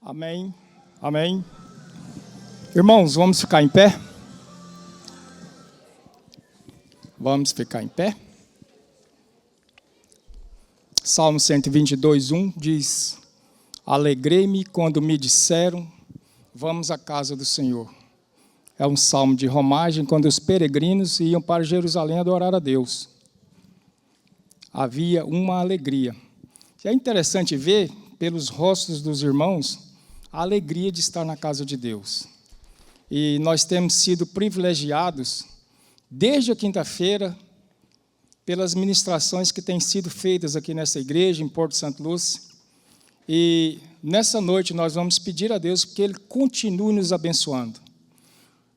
Amém, amém. Irmãos, vamos ficar em pé? Vamos ficar em pé? Salmo 122, 1 diz: Alegrei-me quando me disseram, vamos à casa do Senhor. É um salmo de romagem quando os peregrinos iam para Jerusalém adorar a Deus. Havia uma alegria. E é interessante ver, pelos rostos dos irmãos, a alegria de estar na casa de Deus. E nós temos sido privilegiados, desde a quinta-feira, pelas ministrações que têm sido feitas aqui nessa igreja, em Porto Santo Lúcio. E nessa noite nós vamos pedir a Deus que Ele continue nos abençoando.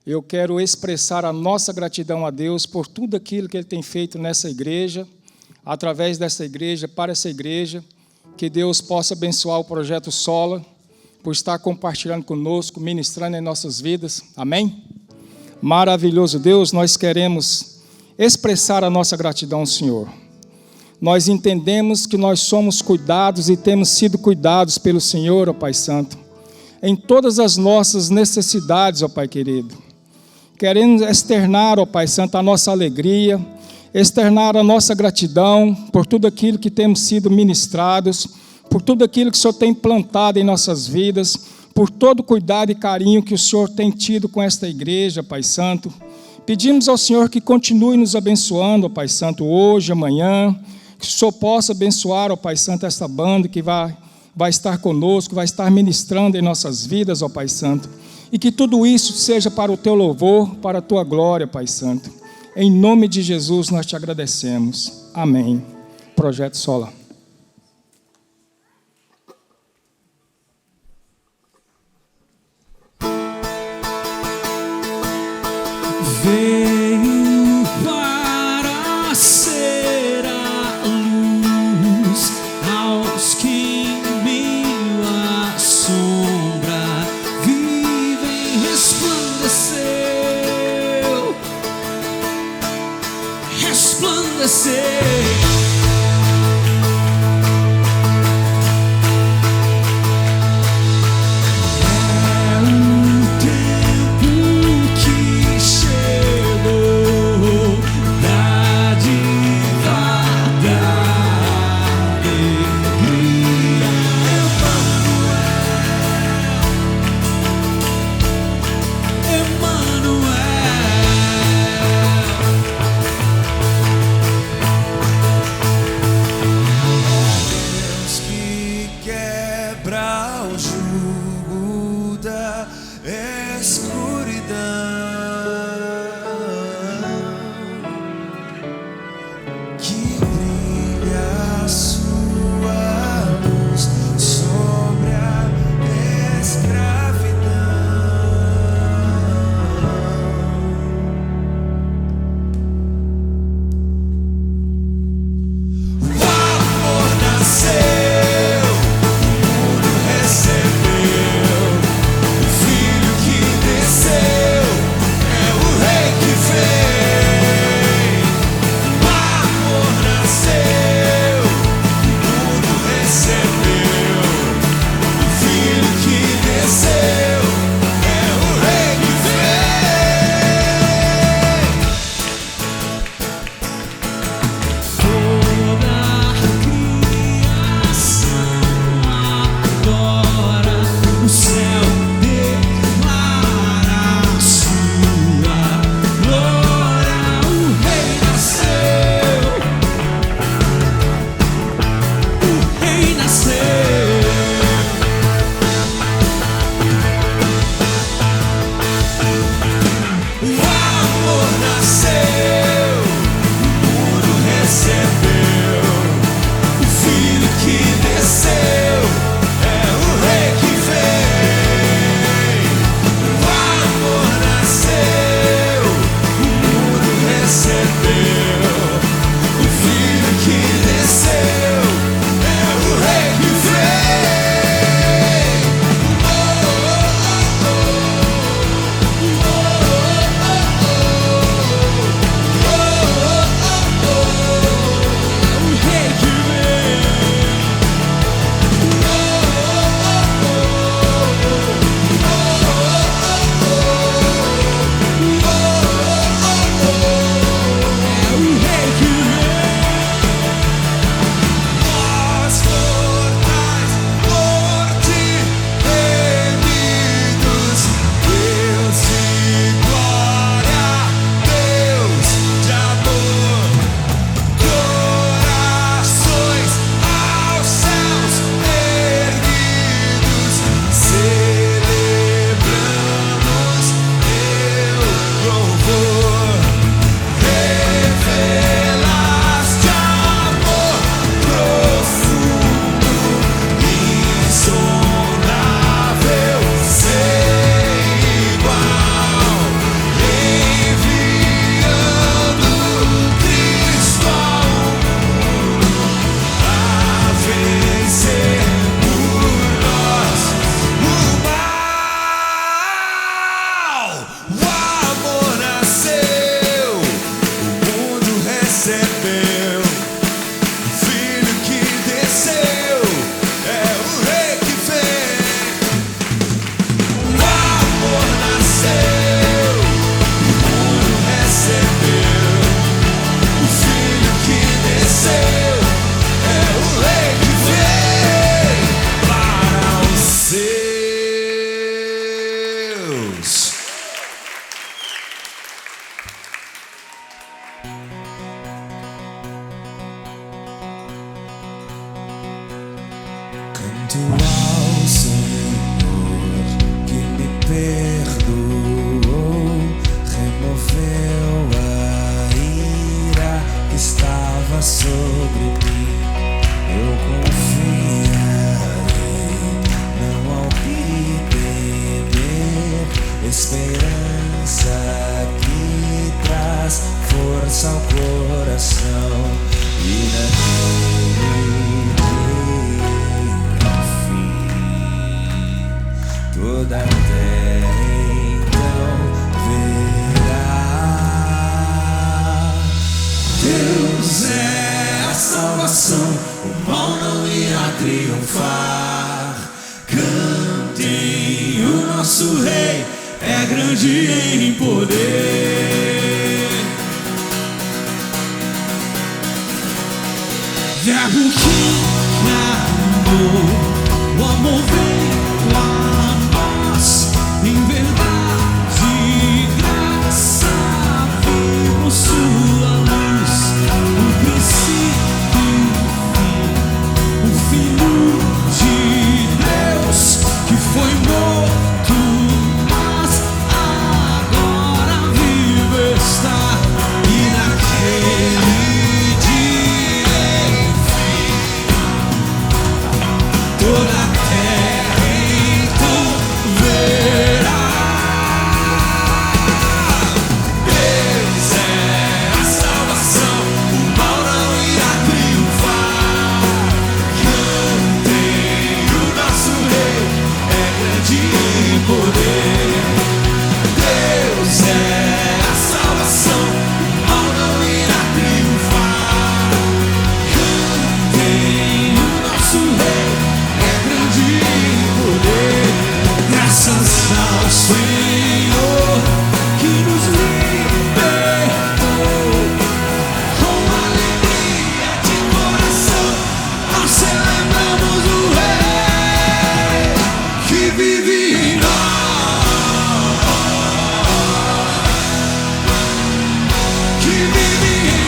Eu quero expressar a nossa gratidão a Deus por tudo aquilo que Ele tem feito nessa igreja, através dessa igreja, para essa igreja, que Deus possa abençoar o Projeto Sola, por estar compartilhando conosco, ministrando em nossas vidas. Amém? Maravilhoso Deus, nós queremos expressar a nossa gratidão ao Senhor. Nós entendemos que nós somos cuidados e temos sido cuidados pelo Senhor, ó Pai Santo, em todas as nossas necessidades, ó Pai querido. Queremos externar, ó Pai Santo, a nossa alegria, externar a nossa gratidão por tudo aquilo que temos sido ministrados, por tudo aquilo que o Senhor tem plantado em nossas vidas, por todo o cuidado e carinho que o Senhor tem tido com esta igreja, Pai Santo. Pedimos ao Senhor que continue nos abençoando, ó Pai Santo, hoje, amanhã, que o Senhor possa abençoar, ó Pai Santo, esta banda que vai estar conosco, vai estar ministrando em nossas vidas, ó Pai Santo, e que tudo isso seja para o Teu louvor, para a Tua glória, Pai Santo. Em nome de Jesus nós Te agradecemos. Amém. Projeto Sola. Veio para ser a luz aos que em minha sombra vivem, resplandecer. Canto ao Senhor que me perdoou, removeu a ira que estava sobre mim. Eu confiarei, não ao que temer, esperança que traz força ao coração. E naquele toda a terra então verá. Deus é a salvação, o mal não irá triunfar. Cantem, o nosso Rei é grande em poder. Verbo que amou, o amor veio a nós, em verdade e graça vimos sua luz, o princípio e o Filho de Deus, que foi morto, mas agora vivo está, e naquele toda a terra então verá. Deus é a salvação, o mal não irá triunfar. Cantem, o nosso Rei é grande em poder. Deus é a salvação, o mal não irá triunfar. Cantem, o nosso Rei graças ao Senhor que nos libertou. Com alegria de coração nós celebramos o Rei que vive em nós, que vive em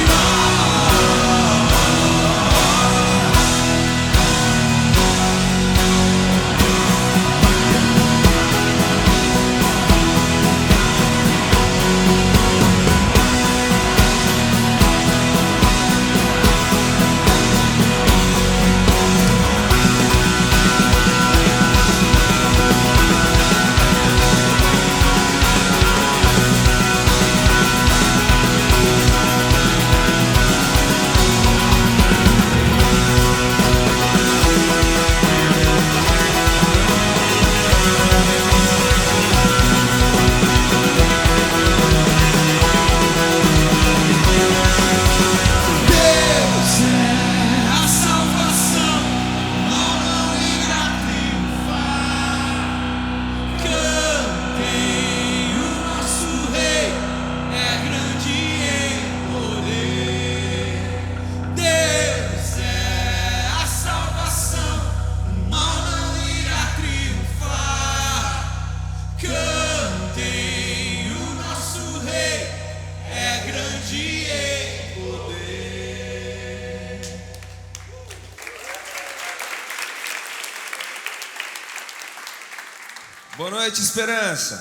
Boa noite, Esperança.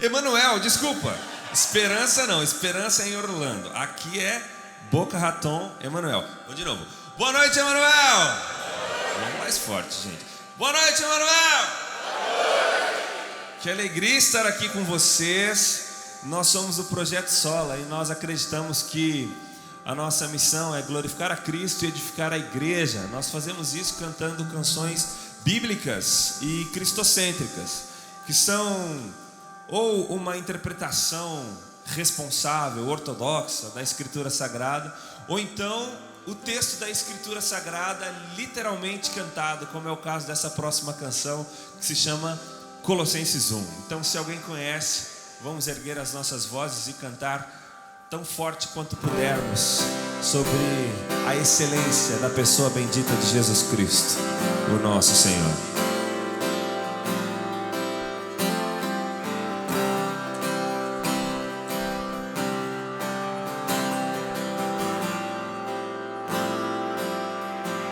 Emanuel, desculpa. Esperança não, Esperança é em Orlando. Aqui é Boca Raton, Emanuel. Vamos de novo. Boa noite, Emanuel. Vamos mais forte, gente. Boa noite, Emanuel. Que alegria estar aqui com vocês. Nós somos o Projeto Sola e nós acreditamos que a nossa missão é glorificar a Cristo e edificar a igreja. Nós fazemos isso cantando canções bíblicas e cristocêntricas, que são ou uma interpretação responsável, ortodoxa da Escritura Sagrada, ou então o texto da Escritura Sagrada literalmente cantado, como é o caso dessa próxima canção, que se chama Colossenses 1. Então, se alguém conhece, vamos erguer as nossas vozes e cantar tão forte quanto pudermos sobre a excelência da pessoa bendita de Jesus Cristo, o nosso Senhor.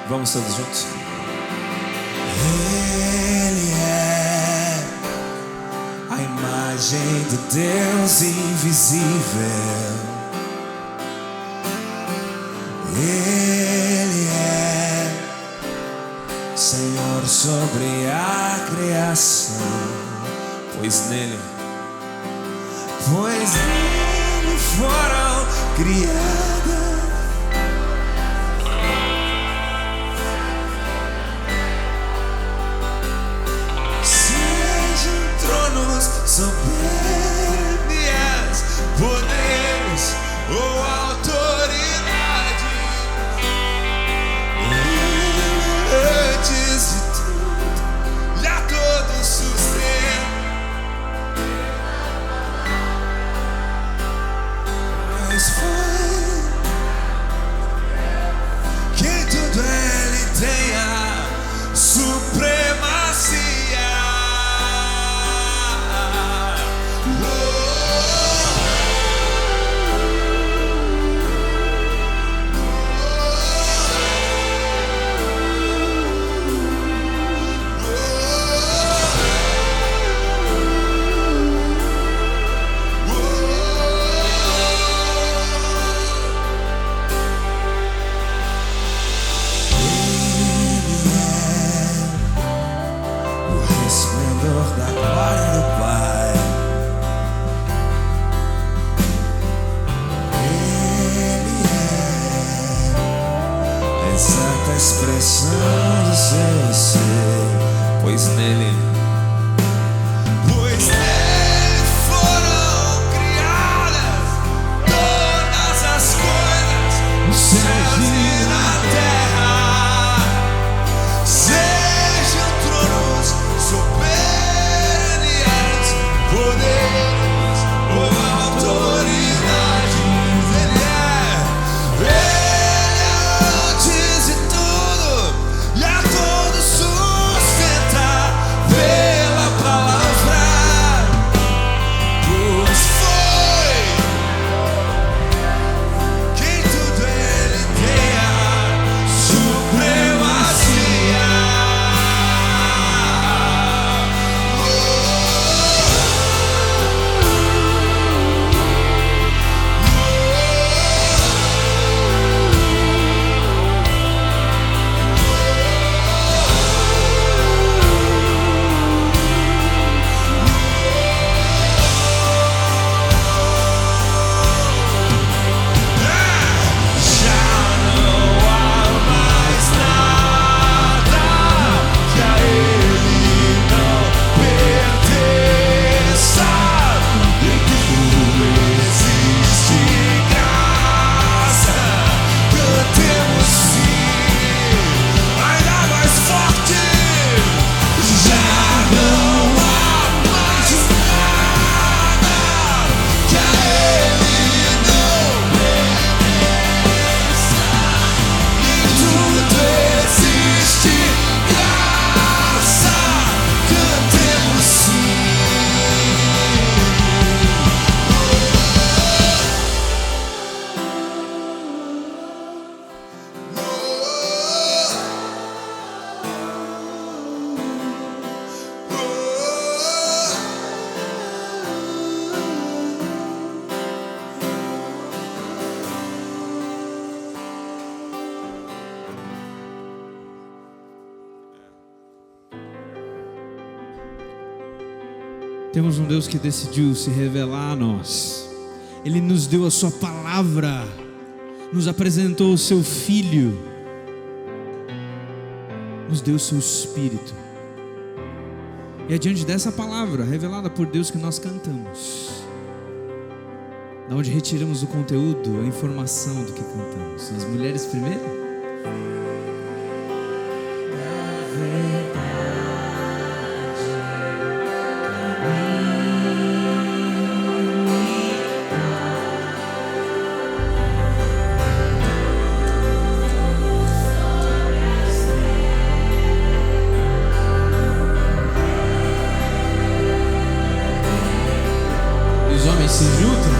Vamos todos juntos? Ele é a imagem do Deus invisível. Ele é Senhor sobre a criação, pois nele foram criadas sejam tronos, soberbias, poderes ou autoridade. Antes de tudo e a todos sustenta, mas foi quem tudo ele tem a supremacia. Da glória do Pai, Ele é a exata expressão do seu ser, pois nele foram criadas todas as coisas, nos céus e na terra, sejam tronos, soberbias, poderes ou autoridades. Ele é antes de tudo e a todos sustenta pela palavra, pois foi quem tudo ele tem a supremacia. Temos um Deus que decidiu se revelar a nós. Ele nos deu a sua palavra, nos apresentou o seu Filho, nos deu o seu Espírito. E é diante dessa palavra revelada por Deus que nós cantamos, da onde retiramos o conteúdo, a informação do que cantamos. As mulheres primeiro. Os homens se juntam.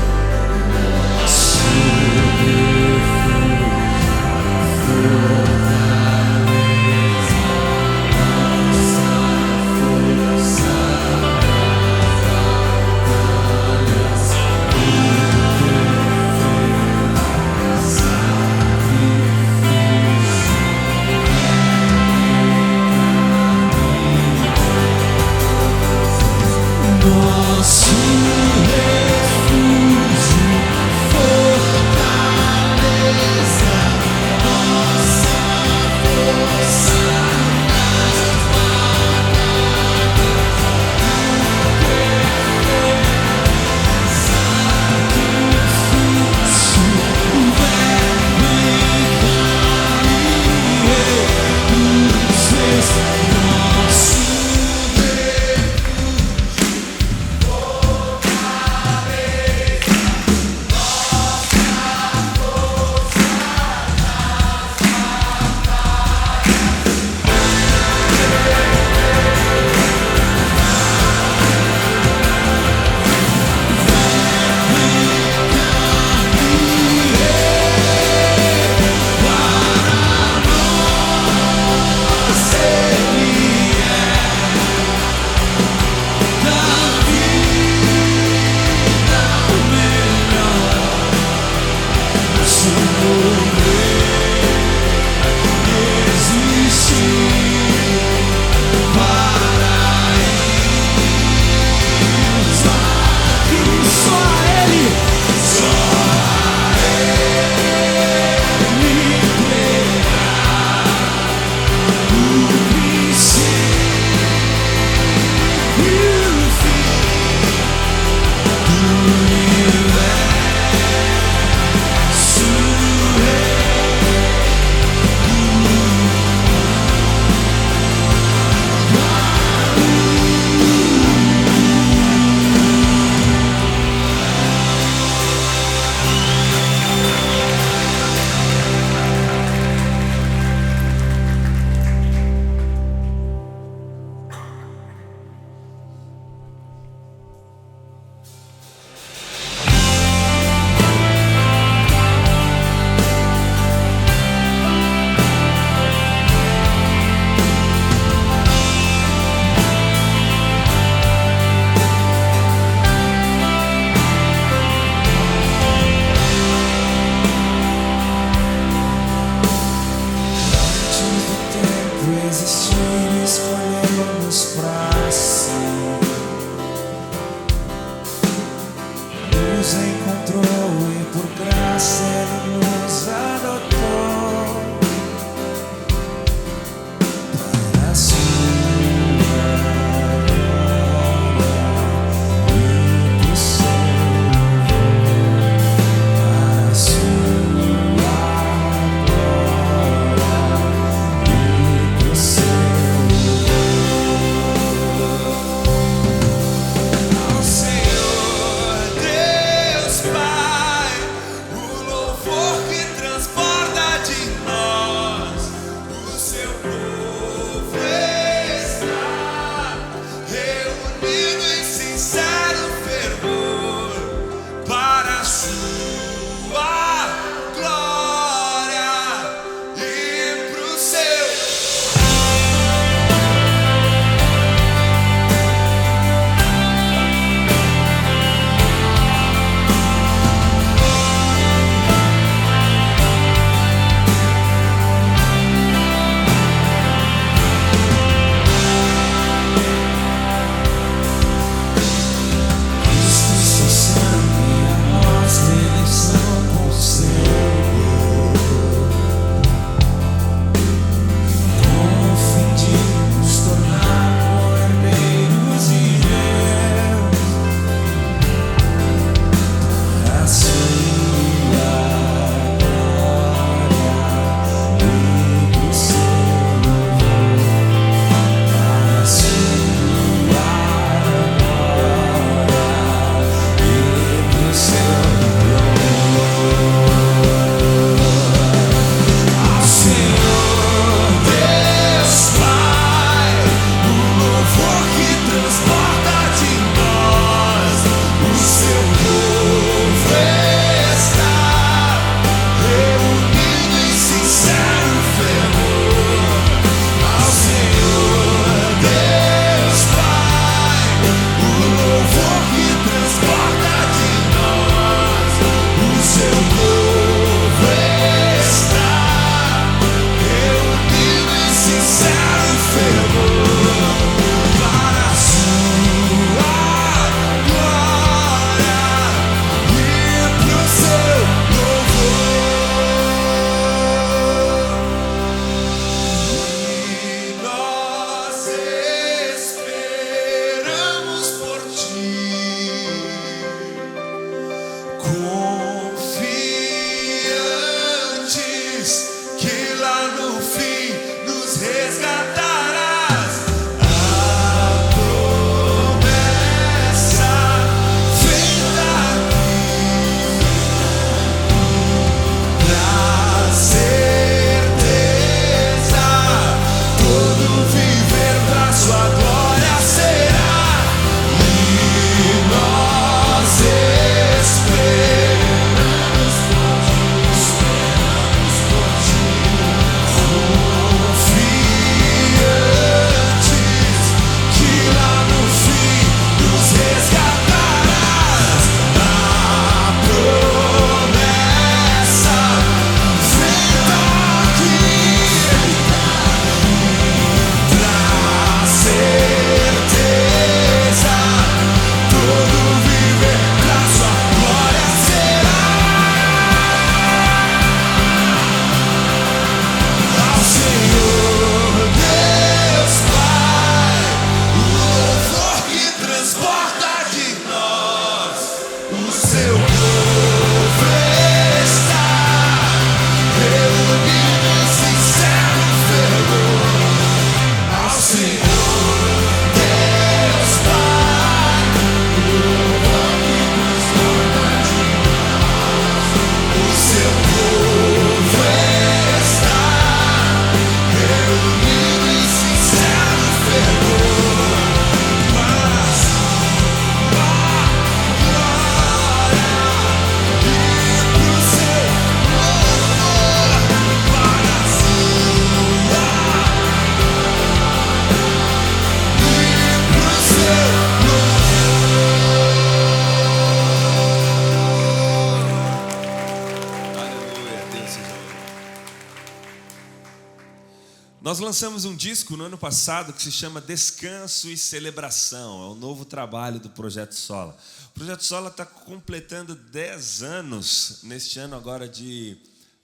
Nós lançamos um disco no ano passado que se chama Descanso e Celebração. É um novo trabalho do Projeto Sola. O Projeto Sola está completando 10 anos neste ano agora de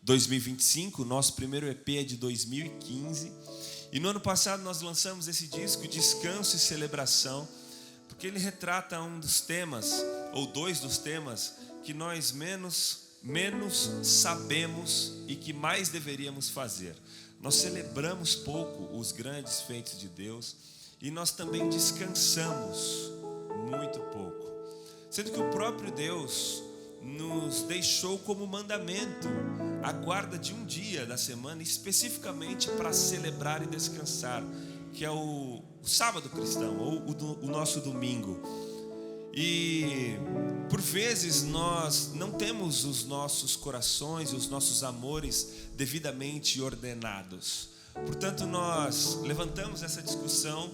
2025. Nosso primeiro EP é de 2015. E no ano passado nós lançamos esse disco, Descanso e Celebração, porque ele retrata um dos temas, ou dois dos temas, que nós menos sabemos e que mais deveríamos fazer. Nós celebramos pouco os grandes feitos de Deus e nós também descansamos muito pouco. Sendo que o próprio Deus nos deixou como mandamento a guarda de um dia da semana, especificamente para celebrar e descansar, que é o sábado cristão, ou o nosso domingo. E por vezes nós não temos os nossos corações e os nossos amores devidamente ordenados. Portanto, nós levantamos essa discussão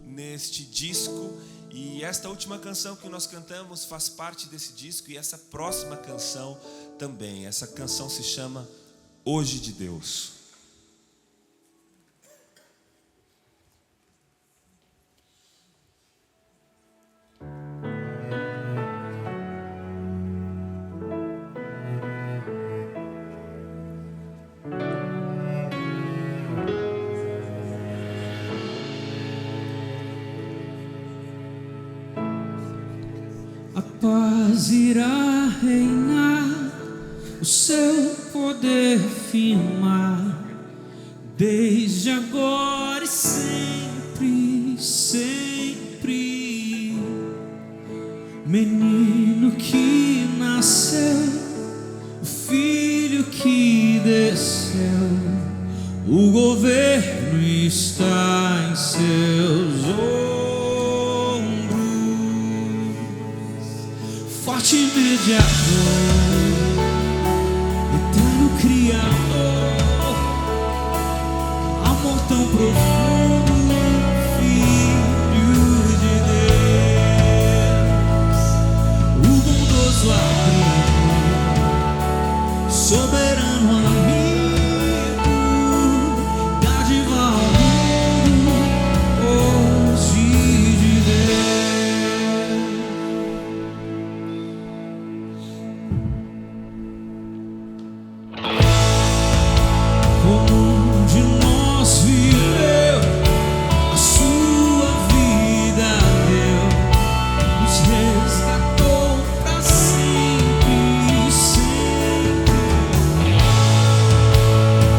neste disco, e esta última canção que nós cantamos faz parte desse disco, e essa próxima canção também. Essa canção se chama Hoje de Deus. A paz irá reinar, o seu poder firmar, desde agora e sempre, sempre. Menino que nasceu, o filho que desceu, o governo está em seus ombros. Forte mediador, eterno criador, amor tão profundo, filho de Deus, o bondoso amigo, soberano amigo, dádiva ao mundo, hoje de Deus. Como um de nós viveu, a sua vida deu, nos resgatou pra sempre, sempre.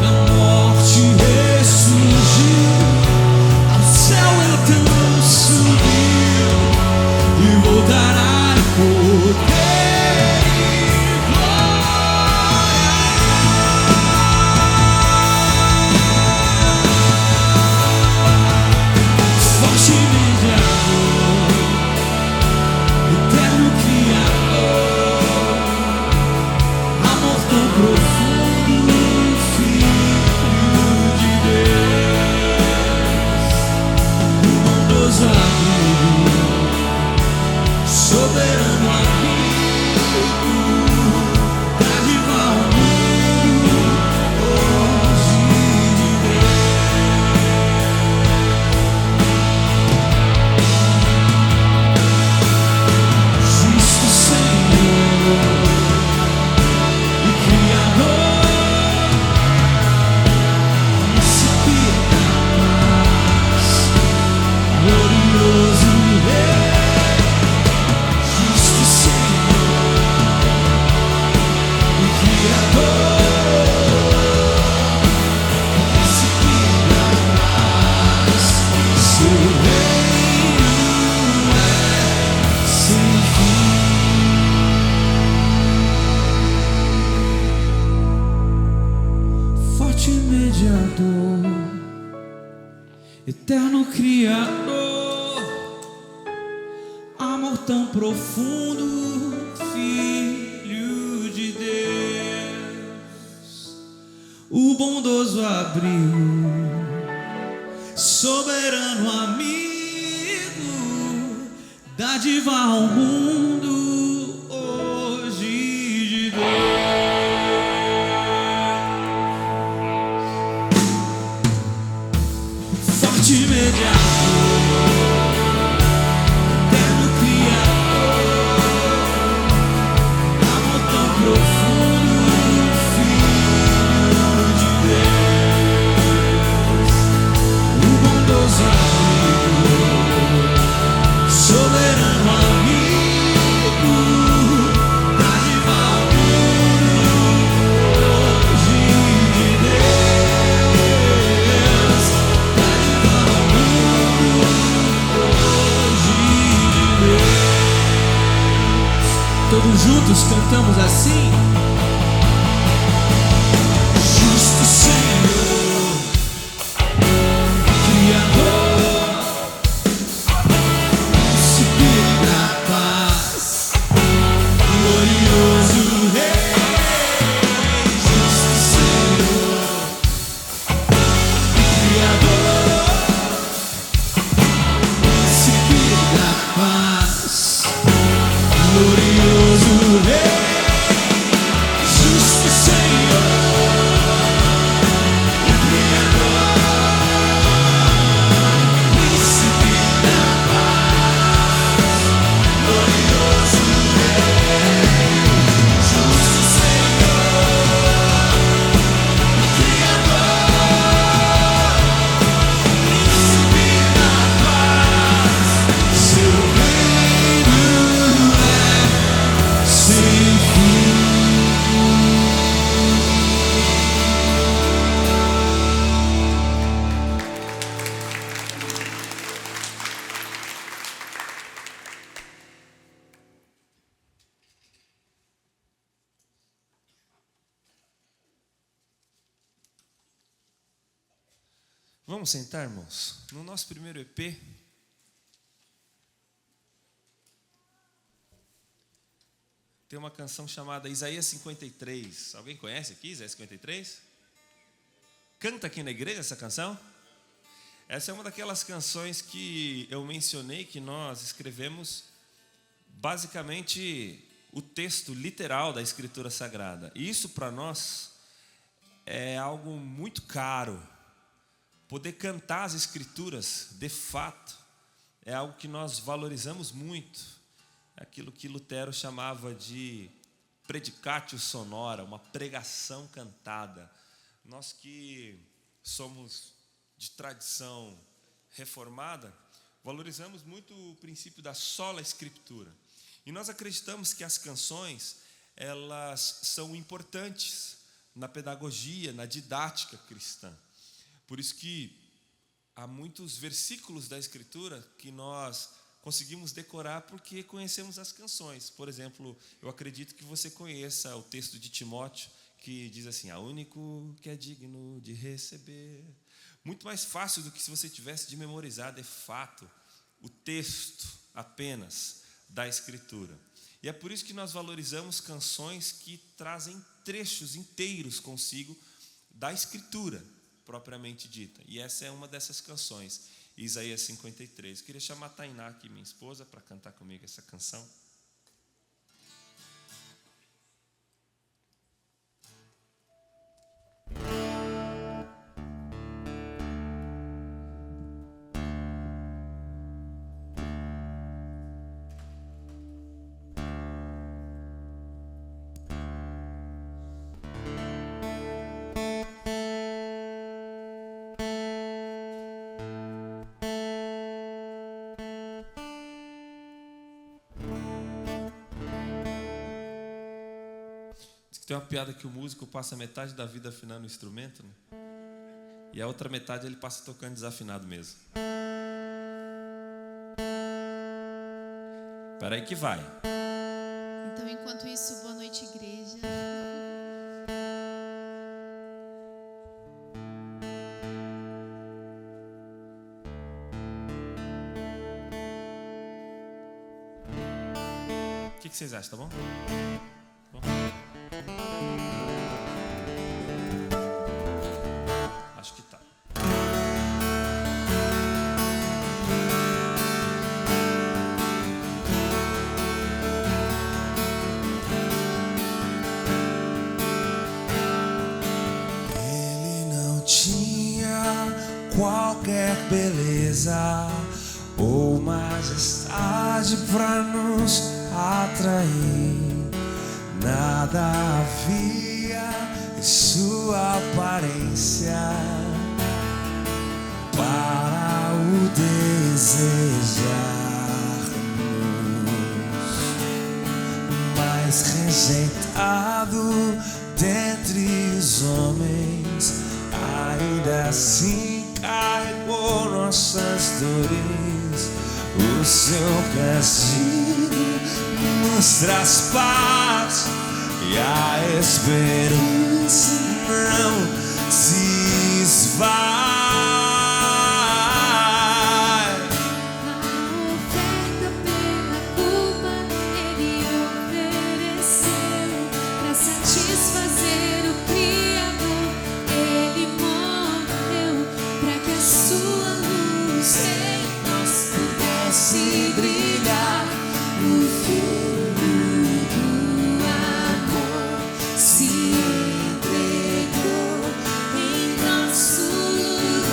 Da morte ressurgiu, ao céu então subiu, e voltará em poder e glória. Forte mediador, eterno criador, amor tão profundo, filho de Deus, o bondoso amigo, soberano amigo, dádiva ao mundo, hoje de Deus. Justo Senhor e Criador, príncipe da paz, glorioso Rei. Justo Senhor e Criador, príncipe da paz, seu reino é sem fim. Forte mediador, eterno criador, amor tão profundo, filho de Deus, o bondoso abrigo, soberano amigo, dádiva ao mundo, hoje de Deus. de amor, eterno Criador, amor tão profundo, Filho de Deus, o bondoso amigo, soberano amigo, animal puro, hoje de Deus, animal puro, hoje de Deus. Todos juntos cantamos assim. Justo Senhor, Criador, príncipe da paz, glorioso Rei. Justo Senhor, Criador, príncipe da paz, glorioso Rei. Justo Senhor, Vamos sentar, irmãos? No nosso primeiro EP, tem uma canção chamada Isaías 53. Alguém conhece aqui Isaías 53? Canta aqui na igreja essa canção? Essa é uma daquelas canções que eu mencionei que nós escrevemos basicamente o texto literal da Escritura Sagrada. E isso para nós é algo muito caro. Poder cantar as Escrituras, de fato, é algo que nós valorizamos muito. É aquilo que Lutero chamava de predicatio sonora, uma pregação cantada. Nós que somos de tradição reformada, valorizamos muito o princípio da sola Escritura. E nós acreditamos que as canções, elas são importantes na pedagogia, na didática cristã. Por isso que há muitos versículos da Escritura que nós conseguimos decorar porque conhecemos as canções. Por exemplo, eu acredito que você conheça o texto de Timóteo, que diz assim: "Há único que é digno de receber". Muito mais fácil do que se você tivesse de memorizar, de fato, o texto apenas da Escritura. E é por isso que nós valorizamos canções que trazem trechos inteiros consigo da Escritura propriamente dita. E essa é uma dessas canções, Isaías 53. Eu queria chamar a Tainá aqui, minha esposa, para cantar comigo essa canção. Tem uma piada que o músico passa metade da vida afinando o instrumento, né? E a outra metade ele passa tocando desafinado mesmo. Espera aí que vai. Então, enquanto isso, boa noite, igreja. O que vocês acham, tá bom? Acho que tá. Ele não tinha qualquer beleza ou majestade pra nos atrair. Nada havia em sua aparência para o desejarmos, mas rejeitado dentre os homens, ainda assim carregou nossas dores. O seu castigo nos traz paz e a esperança não se esvai. A oferta pela culpa ele ofereceu para satisfazer o Criador. Ele morreu para que a sua luz em nós pudesse brilhar. O Filho do amor se entregou em nosso lugar.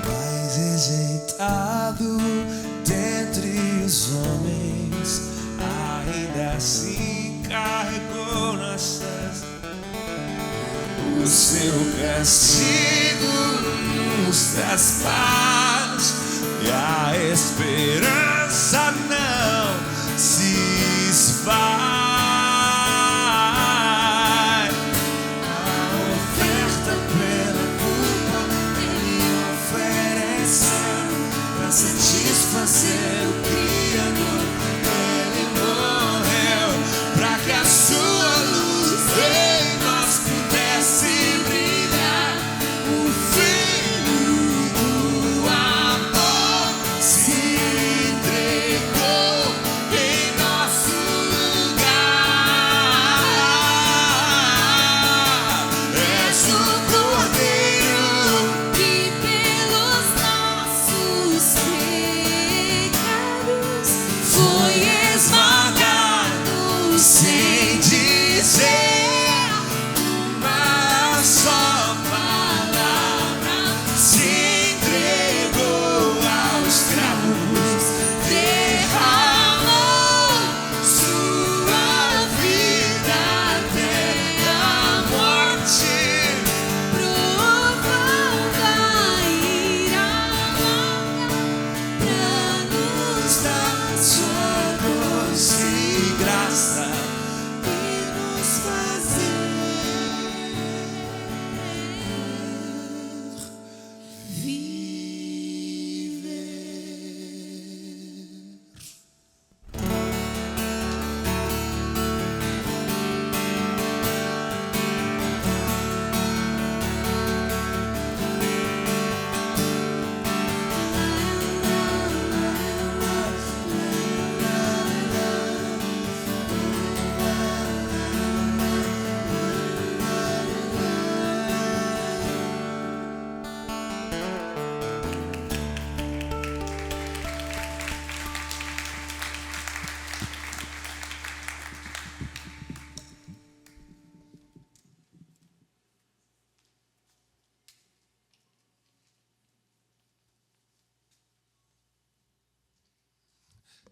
Mas rejeitado dentre os homens, ainda assim carregou nossas. O seu castigo nos traz paz e a esperança não se esvai. A oferta pela culpa ele ofereceu para satisfazer o Criador. Ele morreu para que a sua luz em nós pudesse brilhar. O Filho do amor se entregou em nosso lugar. És o Cordeiro Que pelos nossos pecados foi esmagado sem dizer uma só palavra. Se entregou aos cravos, derramou sua vida até a morte, provando a ira pra nos dar sua doce graça e nos fazer viver.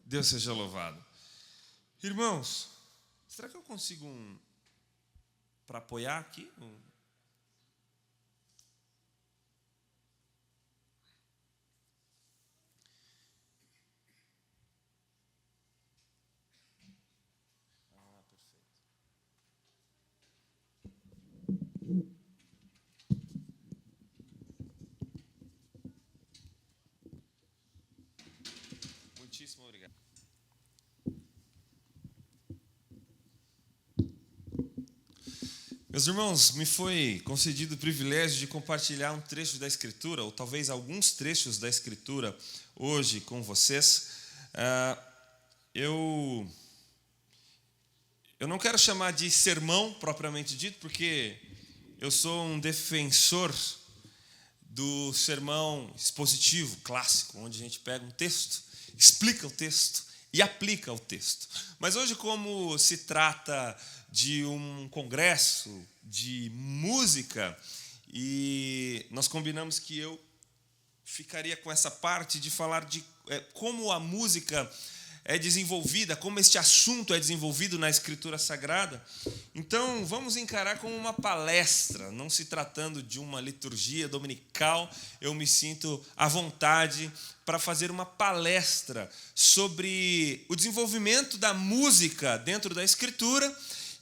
Deus seja louvado. Irmãos, será que eu consigo para apoiar aqui? Muitíssimo obrigado. Meus irmãos, me foi concedido o privilégio de compartilhar um trecho da Escritura, ou talvez alguns trechos da Escritura, hoje com vocês. Eu não quero chamar de sermão propriamente dito, porque eu sou um defensor do sermão expositivo clássico, onde a gente pega um texto, explica o texto e aplica o texto. Mas hoje, como se trata de um congresso de música, e nós combinamos que eu ficaria com essa parte de falar de como a música é desenvolvida, como este assunto é desenvolvido na Escritura Sagrada. Então, vamos encarar como uma palestra, não se tratando de uma liturgia dominical. Eu me sinto à vontade para fazer uma palestra sobre o desenvolvimento da música dentro da Escritura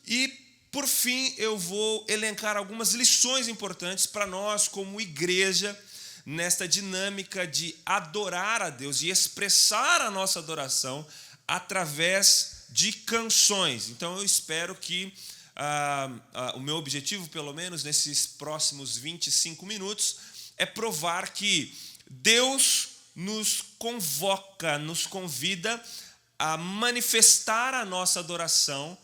e, por fim, eu vou elencar algumas lições importantes para nós como igreja nesta dinâmica de adorar a Deus e expressar a nossa adoração através de canções. Então, eu espero que o meu objetivo, pelo menos nesses próximos 25 minutos, é provar que Deus nos convoca, nos convida a manifestar a nossa adoração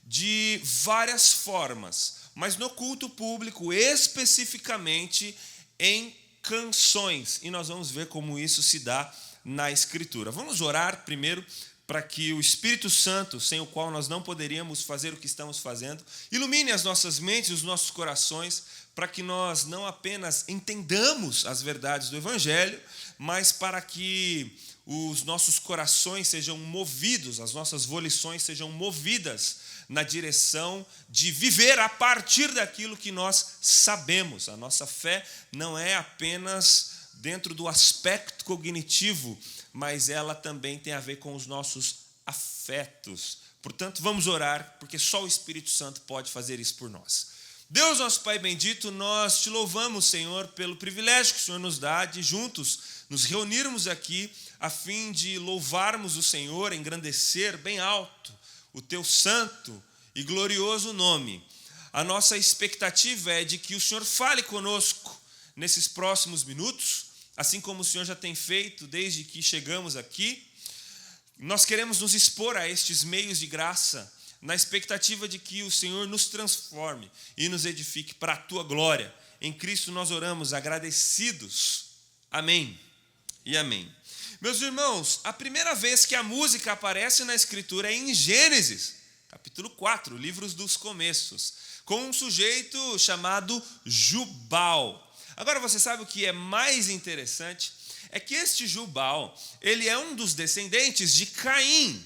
de várias formas, mas no culto público, especificamente em canções, e nós vamos ver como isso se dá na Escritura. Vamos orar primeiro para que o Espírito Santo, sem o qual nós não poderíamos fazer o que estamos fazendo, ilumine as nossas mentes, os nossos corações, para que nós não apenas entendamos as verdades do Evangelho, mas para que os nossos corações sejam movidos, as nossas volições sejam movidas na direção de viver a partir daquilo que nós sabemos. A nossa fé não é apenas dentro do aspecto cognitivo, mas ela também tem a ver com os nossos afetos. Portanto, vamos orar, porque só o Espírito Santo pode fazer isso por nós. Deus, nosso Pai bendito, nós te louvamos, Senhor, pelo privilégio que o Senhor nos dá de juntos nos reunirmos aqui a fim de louvarmos o Senhor, engrandecer bem alto o teu santo e glorioso nome. A nossa expectativa é de que o Senhor fale conosco nesses próximos minutos, assim como o Senhor já tem feito desde que chegamos aqui. Nós queremos nos expor a estes meios de graça, na expectativa de que o Senhor nos transforme e nos edifique para a tua glória. Em Cristo nós oramos agradecidos. Amém e amém. Meus irmãos, a primeira vez que a música aparece na Escritura é em Gênesis, capítulo 4, livros dos começos, com um sujeito chamado Jubal. Agora, você sabe o que é mais interessante? É que este Jubal, ele é um dos descendentes de Caim.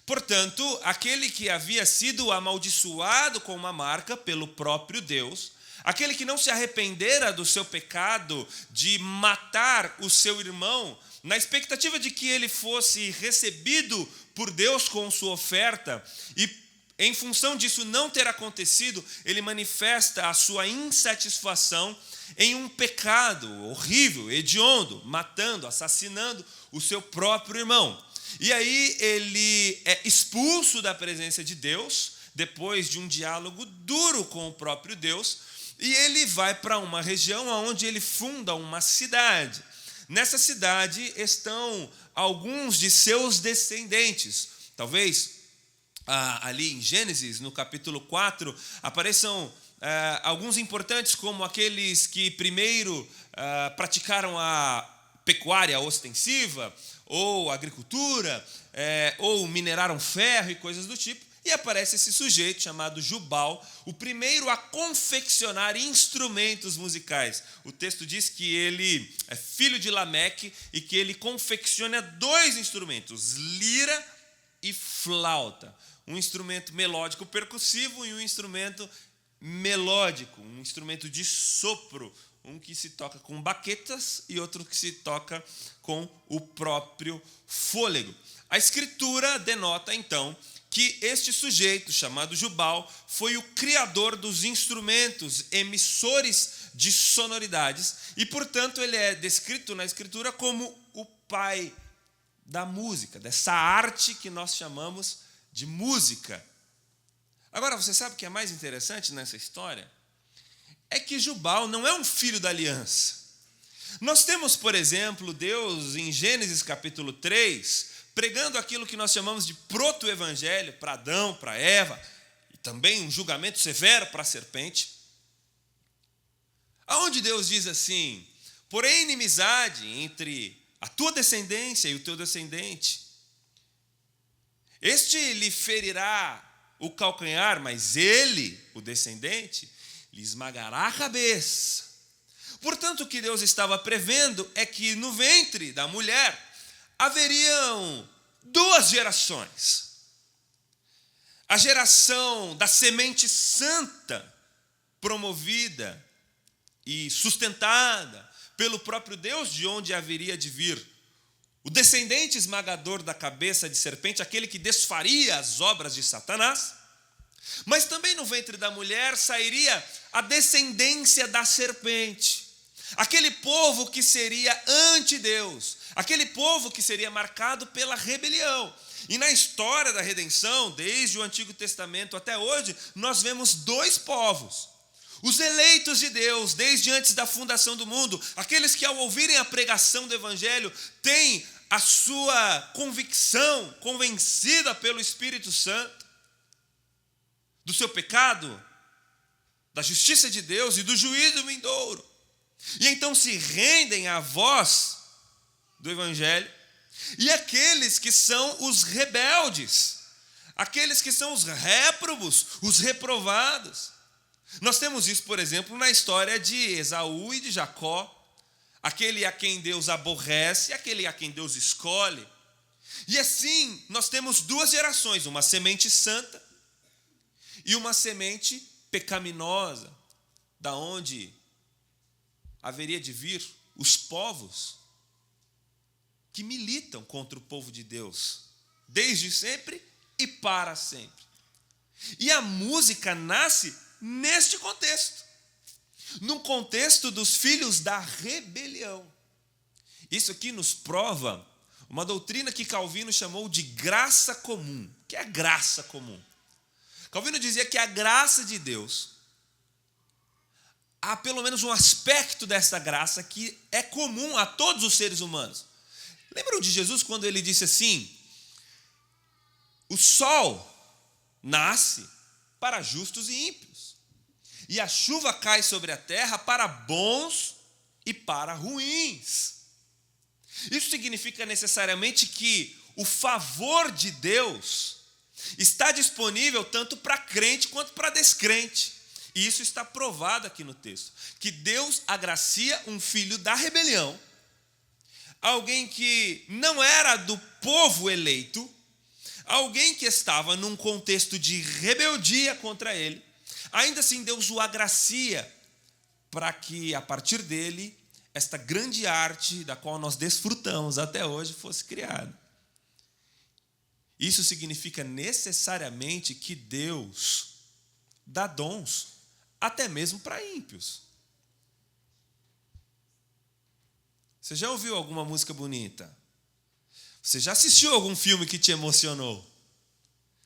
Portanto, aquele que havia sido amaldiçoado com uma marca pelo próprio Deus, aquele que não se arrependera do seu pecado de matar o seu irmão, na expectativa de que ele fosse recebido por Deus com sua oferta, e em função disso não ter acontecido, ele manifesta a sua insatisfação em um pecado horrível, hediondo, matando, assassinando o seu próprio irmão. E aí ele é expulso da presença de Deus, depois de um diálogo duro com o próprio Deus, e ele vai para uma região onde ele funda uma cidade. Nessa cidade estão alguns de seus descendentes. Talvez ali em Gênesis, no capítulo 4, apareçam alguns importantes, como aqueles que primeiro praticaram a pecuária ostensiva, ou agricultura, ou mineraram ferro e coisas do tipo. E aparece esse sujeito chamado Jubal, o primeiro a confeccionar instrumentos musicais. O texto diz que ele é filho de Lameque e que ele confecciona 2 instrumentos, lira e flauta. Um instrumento melódico percussivo e um instrumento melódico, um instrumento de sopro, um que se toca com baquetas e outro que se toca com o próprio fôlego. A Escritura denota, então, que este sujeito, chamado Jubal, foi o criador dos instrumentos emissores de sonoridades e, portanto, ele é descrito na Escritura como o pai da música, dessa arte que nós chamamos de música. Agora, você sabe o que é mais interessante nessa história? É que Jubal não é um filho da aliança. Nós temos, por exemplo, Deus em Gênesis capítulo 3, pregando aquilo que nós chamamos de proto-evangelho para Adão, para Eva, e também um julgamento severo para a serpente. Aonde Deus diz assim: porém inimizade entre a tua descendência e o teu descendente. Este lhe ferirá o calcanhar, mas ele, o descendente, lhe esmagará a cabeça. Portanto, o que Deus estava prevendo é que no ventre da mulher haveriam 2 gerações. A geração da semente santa, promovida e sustentada pelo próprio Deus, de onde haveria de vir o descendente esmagador da cabeça de serpente, aquele que desfaria as obras de Satanás. Mas também no ventre da mulher sairia a descendência da serpente, aquele povo que seria anti-Deus, aquele povo que seria marcado pela rebelião. E na história da redenção, desde o Antigo Testamento até hoje, nós vemos 2 povos. Os eleitos de Deus, desde antes da fundação do mundo, aqueles que ao ouvirem a pregação do Evangelho, têm a sua convicção convencida pelo Espírito Santo, do seu pecado, da justiça de Deus e do juízo vindouro. E então se rendem à voz do Evangelho. E aqueles que são os rebeldes, aqueles que são os réprobos, os reprovados. Nós temos isso, por exemplo, na história de Esaú e de Jacó, aquele a quem Deus aborrece e aquele a quem Deus escolhe. E assim, nós temos 2 gerações, uma semente santa e uma semente pecaminosa, da onde haveria de vir os povos que militam contra o povo de Deus, desde sempre e para sempre. E a música nasce neste contexto, num contexto dos filhos da rebelião. Isso aqui nos prova uma doutrina que Calvino chamou de graça comum. O que é graça comum? Calvino dizia que a graça de Deus, há pelo menos um aspecto dessa graça que é comum a todos os seres humanos. Lembram de Jesus quando ele disse assim: o sol nasce para justos e ímpios, e a chuva cai sobre a terra para bons e para ruins. Isso significa necessariamente que o favor de Deus está disponível tanto para crente quanto para descrente. E isso está provado aqui no texto, que Deus agracia um filho da rebelião, alguém que não era do povo eleito, alguém que estava num contexto de rebeldia contra ele. Ainda assim, Deus o agracia para que, a partir dele, esta grande arte da qual nós desfrutamos até hoje fosse criada. Isso significa necessariamente que Deus dá dons até mesmo para ímpios. Você já ouviu alguma música bonita? Você já assistiu algum filme que te emocionou?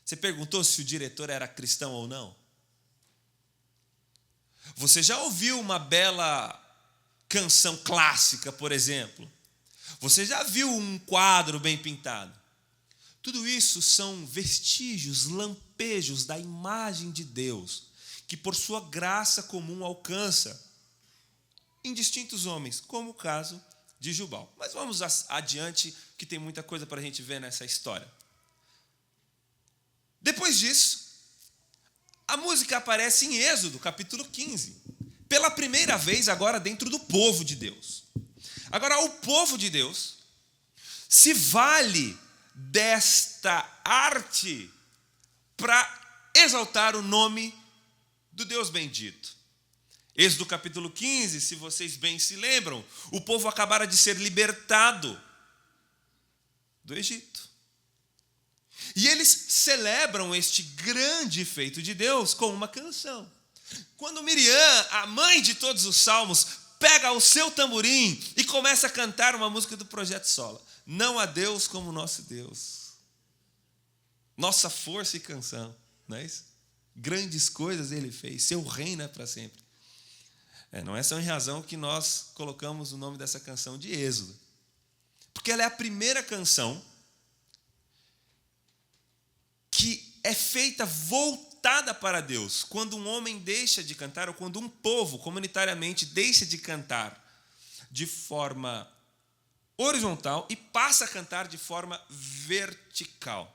Você perguntou se o diretor era cristão ou não? Você já ouviu uma bela canção clássica, por exemplo? Você já viu um quadro bem pintado? Tudo isso são vestígios, lampejos da imagem de Deus, que por sua graça comum alcança indistintos homens, como o caso de Jubal. Mas vamos adiante, que tem muita coisa para a gente ver nessa história. Depois disso, a música aparece em Êxodo, capítulo 15. Pela primeira vez agora dentro do povo de Deus. Agora, o povo de Deus se vale desta arte para exaltar o nome do Deus bendito. Êxodo capítulo 15, se vocês bem se lembram, o povo acabara de ser libertado do Egito. E eles celebram este grande feito de Deus com uma canção. Quando Miriam, a mãe de todos os salmos, pega o seu tamborim e começa a cantar uma música do Projeto Sola. Não há Deus como nosso Deus. Nossa força e canção, não é isso? Grandes coisas ele fez, seu reino é para sempre. Não é sem razão que nós colocamos o nome dessa canção de Êxodo. Porque ela é a primeira canção que é feita voltada para Deus. Quando um homem deixa de cantar, ou quando um povo, comunitariamente, deixa de cantar de forma horizontal e passa a cantar de forma vertical.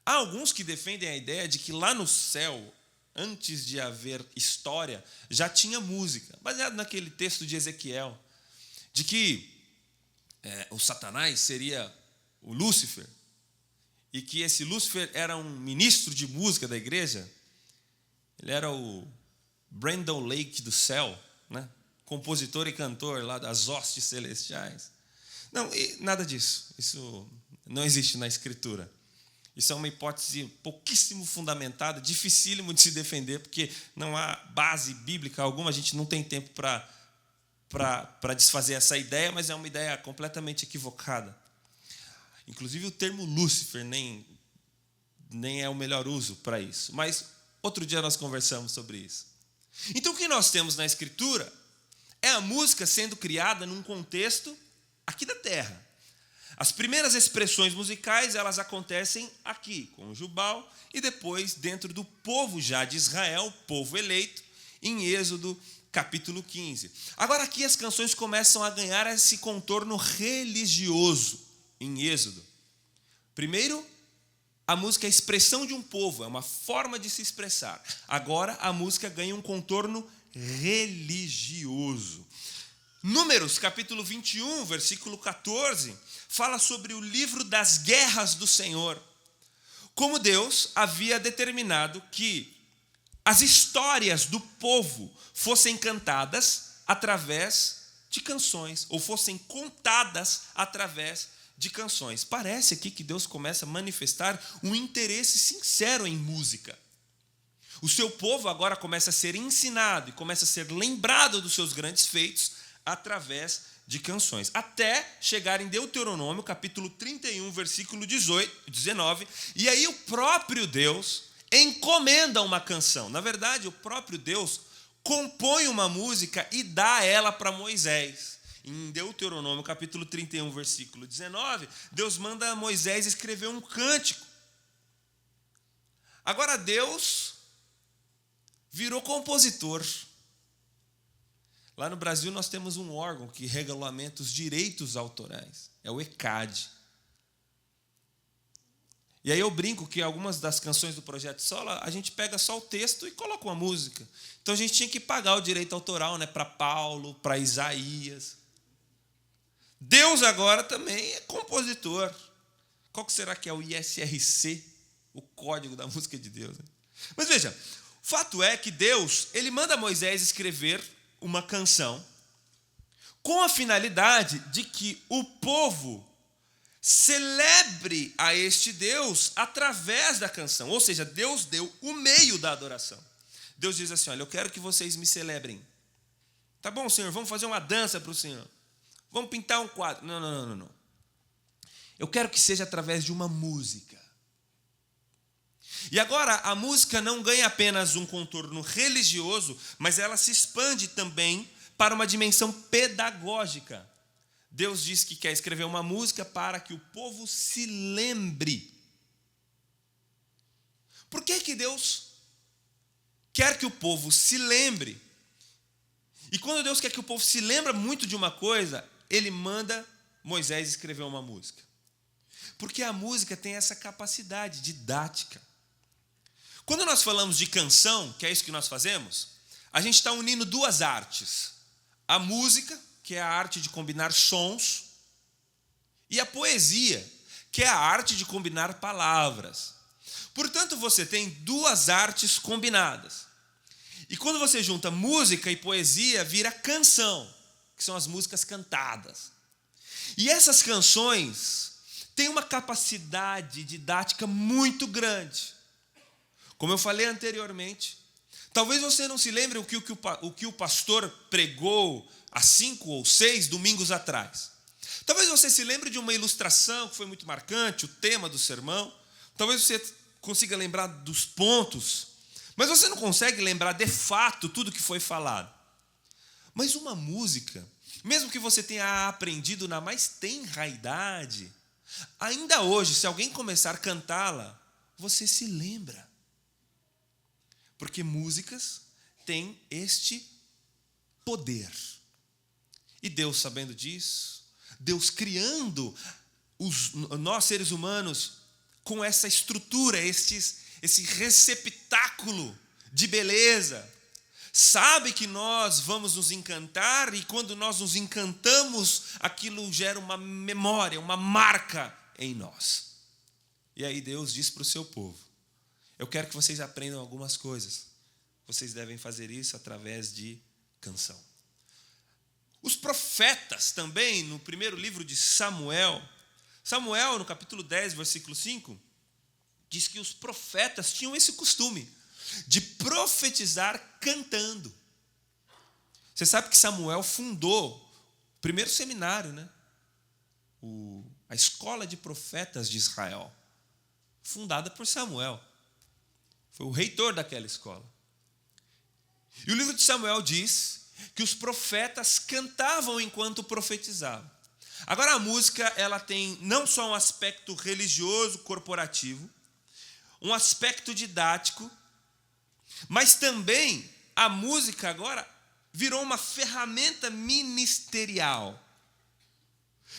Há alguns que defendem a ideia de que lá no céu, antes de haver história, já tinha música, baseado naquele texto de Ezequiel, de que o Satanás seria o Lúcifer, e que esse Lúcifer era um ministro de música da igreja. Ele era o Brandon Lake do céu, né? Compositor e cantor lá das hostes celestiais. Não, nada disso. Isso não existe na Escritura. Isso é uma hipótese pouquíssimo fundamentada, dificílimo de se defender, porque não há base bíblica alguma, a gente não tem tempo para desfazer essa ideia, mas é uma ideia completamente equivocada. Inclusive o termo Lúcifer nem é o melhor uso para isso. Mas outro dia nós conversamos sobre isso. Então o que nós temos na Escritura é a música sendo criada num contexto aqui da terra. As primeiras expressões musicais, elas acontecem aqui, com Jubal, e depois dentro do povo já de Israel, povo eleito, em Êxodo capítulo 15. Agora aqui as canções começam a ganhar esse contorno religioso em Êxodo. Primeiro, a música é a expressão de um povo, é uma forma de se expressar. Agora a música ganha um contorno religioso. Números, capítulo 21, versículo 14, fala sobre o livro das guerras do Senhor. Como Deus havia determinado que as histórias do povo fossem cantadas através de canções, ou fossem contadas através de canções. Parece aqui que Deus começa a manifestar um interesse sincero em música. O seu povo agora começa a ser ensinado e começa a ser lembrado dos seus grandes feitos através de canções, até chegar em Deuteronômio, capítulo 31, versículo 19, e aí o próprio Deus encomenda uma canção. Na verdade, o próprio Deus compõe uma música e dá ela para Moisés. Em Deuteronômio, capítulo 31, versículo 19, Deus manda Moisés escrever um cântico. Agora Deus virou compositor. Lá no Brasil nós temos um órgão que regulamenta os direitos autorais, é o ECAD. E aí eu brinco que algumas das canções do Projeto Sola, a gente pega só o texto e coloca uma música. Então a gente tinha que pagar o direito autoral, né, para Paulo, para Isaías. Deus agora também é compositor. Qual que será que é o ISRC, o código da música de Deus? Mas veja, o fato é que Deus, ele manda Moisés escrever uma canção com a finalidade de que o povo celebre a este Deus através da canção. Ou seja, Deus deu o meio da adoração. Deus diz assim, olha, eu quero que vocês me celebrem. Tá bom, Senhor, vamos fazer uma dança para o Senhor. Vamos pintar um quadro. Não. Eu quero que seja através de uma música. E agora a música não ganha apenas um contorno religioso, mas ela se expande também para uma dimensão pedagógica. Deus diz que quer escrever uma música para que o povo se lembre. Por que Deus quer que o povo se lembre? E quando Deus quer que o povo se lembre muito de uma coisa, ele manda Moisés escrever uma música. Porque a música tem essa capacidade didática. Quando nós falamos de canção, que é isso que nós fazemos, a gente está unindo duas artes. A música, que é a arte de combinar sons, e a poesia, que é a arte de combinar palavras. Portanto, você tem duas artes combinadas. E quando você junta música e poesia, vira canção, que são as músicas cantadas. E essas canções têm uma capacidade didática muito grande. Como eu falei anteriormente, talvez você não se lembre o que o pastor pregou há 5 ou 6 domingos atrás. Talvez você se lembre de uma ilustração que foi muito marcante, o tema do sermão. Talvez você consiga lembrar dos pontos, mas você não consegue lembrar de fato tudo que foi falado. Mas uma música, mesmo que você tenha aprendido na mais tenra idade, ainda hoje, se alguém começar a cantá-la, você se lembra. Porque músicas têm este poder. E Deus, sabendo disso, Deus criando nós seres humanos com essa estrutura, esse receptáculo de beleza, sabe que nós vamos nos encantar, e quando nós nos encantamos, aquilo gera uma memória, uma marca em nós. E aí Deus diz para o seu povo: eu quero que vocês aprendam algumas coisas. Vocês devem fazer isso através de canção. Os profetas também, no primeiro livro de Samuel, no capítulo 10, versículo 5, diz que os profetas tinham esse costume de profetizar cantando. Você sabe que Samuel fundou o primeiro seminário, né? A escola de profetas de Israel, fundada por Samuel. Foi o reitor daquela escola. E o livro de Samuel diz que os profetas cantavam enquanto profetizavam. Agora, a música, ela tem não só um aspecto religioso, corporativo, um aspecto didático, mas também a música agora virou uma ferramenta ministerial.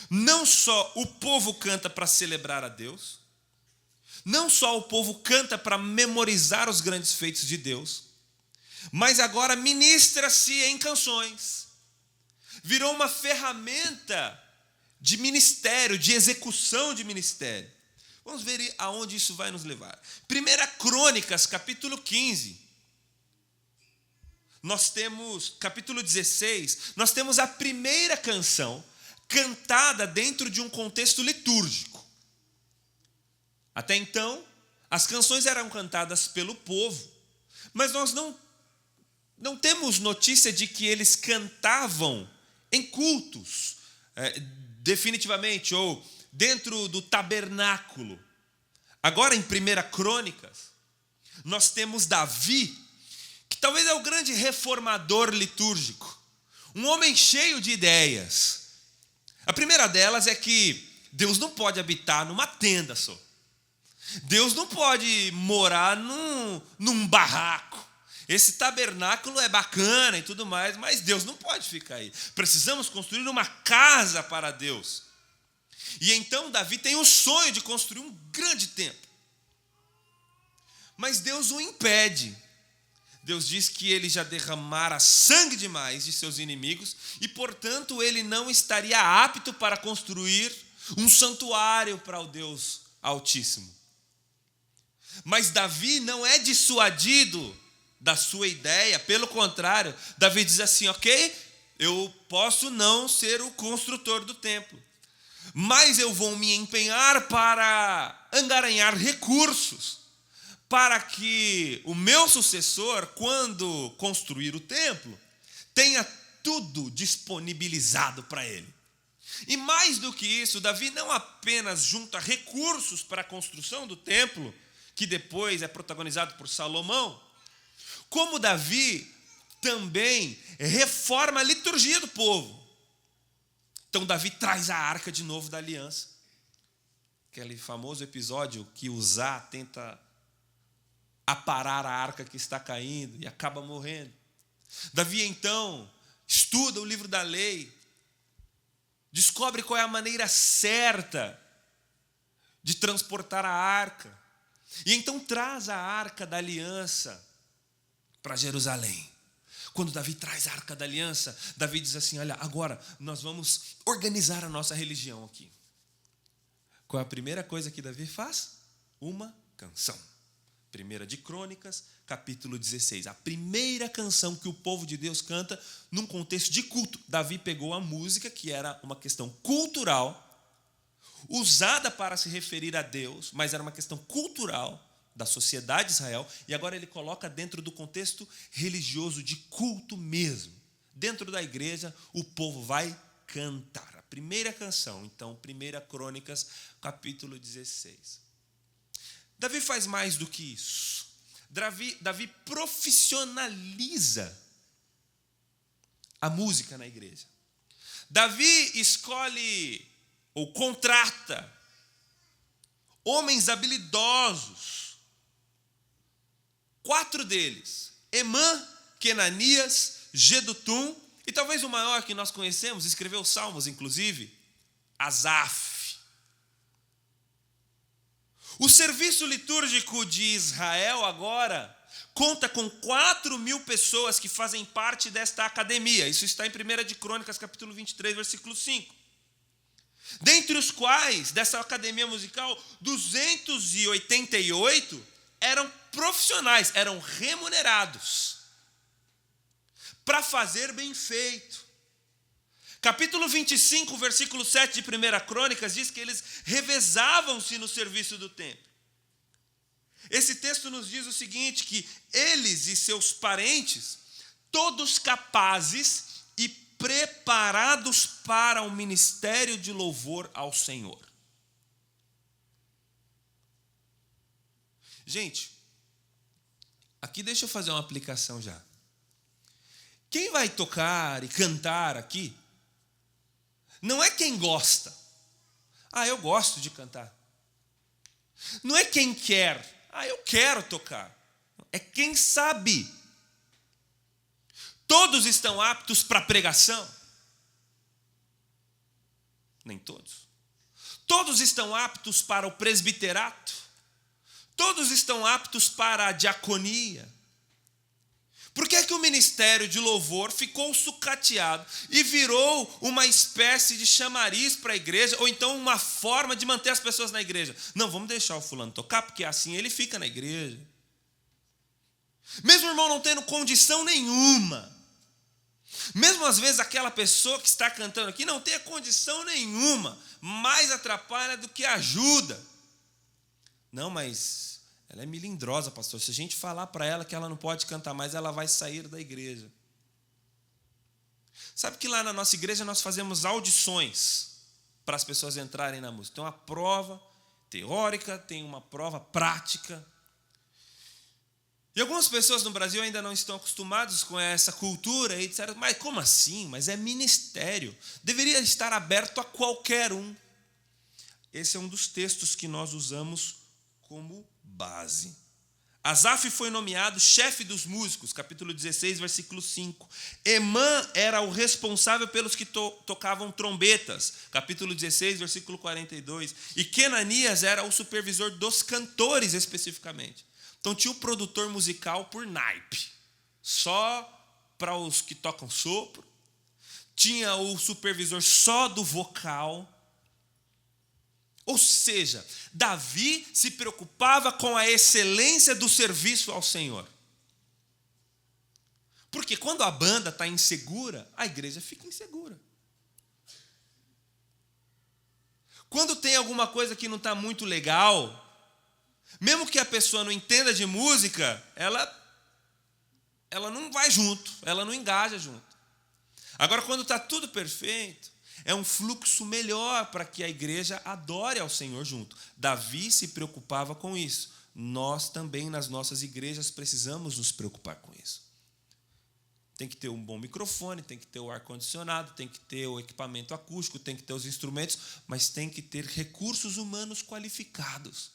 Não só o povo canta para celebrar a Deus, não só o povo canta para memorizar os grandes feitos de Deus, mas agora ministra-se em canções. Virou uma ferramenta de ministério, de execução de ministério. Vamos ver aonde isso vai nos levar. 1 Crônicas, capítulo 15. Nós temos, capítulo 16, nós temos a primeira canção cantada dentro de um contexto litúrgico. Até então, as canções eram cantadas pelo povo, mas nós não temos notícia de que eles cantavam em cultos, definitivamente, ou dentro do tabernáculo. Agora, em 1 Crônicas, nós temos Davi, que talvez é o grande reformador litúrgico, um homem cheio de ideias. A primeira delas é que Deus não pode habitar numa tenda só. Deus não pode morar num barraco. Esse tabernáculo é bacana e tudo mais, mas Deus não pode ficar aí. Precisamos construir uma casa para Deus. E então Davi tem o sonho de construir um grande templo. Mas Deus o impede. Deus diz que ele já derramara sangue demais de seus inimigos e, portanto, ele não estaria apto para construir um santuário para o Deus Altíssimo. Mas Davi não é dissuadido da sua ideia, pelo contrário, Davi diz assim: ok, eu posso não ser o construtor do templo, mas eu vou me empenhar para angariar recursos, para que o meu sucessor, quando construir o templo, tenha tudo disponibilizado para ele. E mais do que isso, Davi não apenas junta recursos para a construção do templo, que depois é protagonizado por Salomão, como Davi também reforma a liturgia do povo. Então Davi traz a arca de novo da aliança. Aquele famoso episódio que Uzá tenta aparar a arca que está caindo e acaba morrendo. Davi então estuda o livro da lei, descobre qual é a maneira certa de transportar a arca, e então traz a arca da aliança para Jerusalém. Quando Davi traz a arca da aliança, Davi diz assim: olha, agora nós vamos organizar a nossa religião aqui. Qual é a primeira coisa que Davi faz? Uma canção. 1 de Crônicas, capítulo 16. A primeira canção que o povo de Deus canta num contexto de culto. Davi pegou a música, que era uma questão cultural, usada para se referir a Deus, mas era uma questão cultural da sociedade de Israel, e agora ele coloca dentro do contexto religioso de culto mesmo. Dentro da igreja, o povo vai cantar. A primeira canção, então, 1 Crônicas, capítulo 16. Davi faz mais do que isso. Davi profissionaliza a música na igreja. Davi escolhe ou contrata homens habilidosos. 4 deles: Emã, Kenanias, Gedutum E talvez o maior que nós conhecemos, escreveu Salmos, inclusive, Asaf. O serviço litúrgico de Israel agora conta com 4.000 pessoas que fazem parte desta academia. Isso está em 1 de Crônicas, capítulo 23, versículo 5. Dentre os quais, dessa academia musical, 288 eram profissionais, eram remunerados para fazer bem feito. Capítulo 25, versículo 7 de 1 Crônicas diz que eles revezavam-se no serviço do templo. Esse texto nos diz o seguinte, que eles e seus parentes, todos capazes e preparados para o ministério de louvor ao Senhor. Gente, aqui deixa eu fazer uma aplicação já. Quem vai tocar e cantar aqui não é quem gosta. Eu gosto de cantar. Não é quem quer. Eu quero tocar. É quem sabe. Todos estão aptos para pregação? Nem todos. Todos estão aptos para o presbiterato? Todos estão aptos para a diaconia? Por que é que o ministério de louvor ficou sucateado e virou uma espécie de chamariz para a igreja, ou então uma forma de manter as pessoas na igreja? Não, vamos deixar o fulano tocar, porque assim ele fica na igreja. Mesmo o irmão não tendo condição nenhuma, mesmo às vezes aquela pessoa que está cantando aqui não tenha condição nenhuma, mais atrapalha do que ajuda. Não, mas ela é melindrosa, pastor. Se a gente falar para ela que ela não pode cantar mais, ela vai sair da igreja. Sabe que lá na nossa igreja nós fazemos audições para as pessoas entrarem na música. Tem uma prova teórica, tem uma prova prática. E algumas pessoas no Brasil ainda não estão acostumadas com essa cultura e disseram, mas como assim? Mas é ministério. Deveria estar aberto a qualquer um. Esse é um dos textos que nós usamos como base. Asaf foi nomeado chefe dos músicos, capítulo 16, versículo 5. Emã era o responsável pelos que tocavam trombetas, capítulo 16, versículo 42. E Kenanias era o supervisor dos cantores, especificamente. Então tinha o produtor musical por naipe, só para os que tocam sopro. Tinha o supervisor só do vocal. Ou seja, Davi se preocupava com a excelência do serviço ao Senhor. Porque quando a banda está insegura, a igreja fica insegura. Quando tem alguma coisa que não está muito legal, mesmo que a pessoa não entenda de música, ela não vai junto, ela não engaja junto. Agora, quando está tudo perfeito, é um fluxo melhor para que a igreja adore ao Senhor junto. Davi se preocupava com isso. Nós também, nas nossas igrejas, precisamos nos preocupar com isso. Tem que ter um bom microfone, tem que ter o ar-condicionado, tem que ter o equipamento acústico, tem que ter os instrumentos, mas tem que ter recursos humanos qualificados.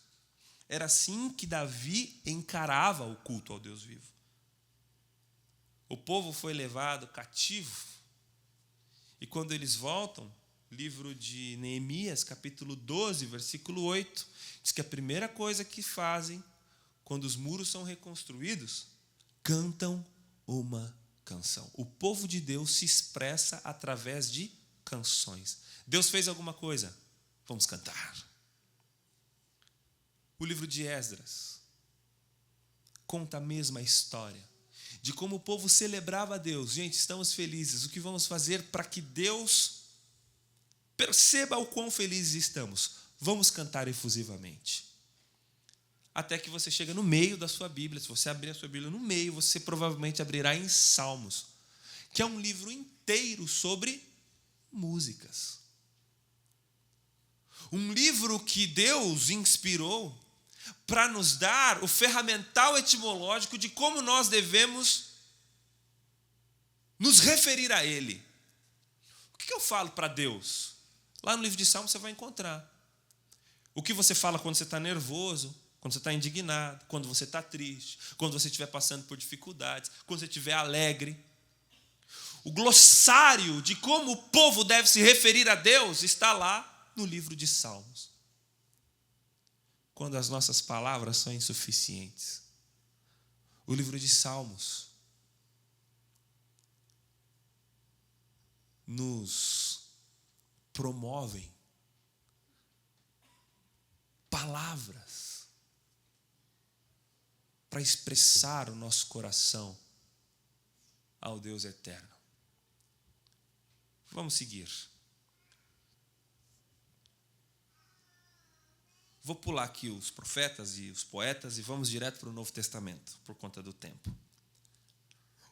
Era assim que Davi encarava o culto ao Deus vivo. O povo foi levado cativo. E quando eles voltam, livro de Neemias, capítulo 12, versículo 8, diz que a primeira coisa que fazem, quando os muros são reconstruídos, cantam uma canção. O povo de Deus se expressa através de canções. Deus fez alguma coisa? Vamos cantar. O livro de Esdras conta a mesma história de como o povo celebrava a Deus. Gente, estamos felizes. O que vamos fazer para que Deus perceba o quão felizes estamos? Vamos cantar efusivamente. Até que você chega no meio da sua Bíblia. Se você abrir a sua Bíblia no meio, você provavelmente abrirá em Salmos, que é um livro inteiro sobre músicas. Um livro que Deus inspirou para nos dar o ferramental etimológico de como nós devemos nos referir a Ele. O que eu falo para Deus? Lá no livro de Salmos você vai encontrar. O que você fala quando você está nervoso, quando você está indignado, quando você está triste, quando você estiver passando por dificuldades, quando você estiver alegre. o glossário de como o povo deve se referir a Deus está lá no livro de Salmos. Quando as nossas palavras são insuficientes, o livro de Salmos nos promovem palavras para expressar o nosso coração ao Deus eterno. Vamos seguir. Vou pular aqui os profetas e os poetas e vamos direto para o Novo Testamento, por conta do tempo.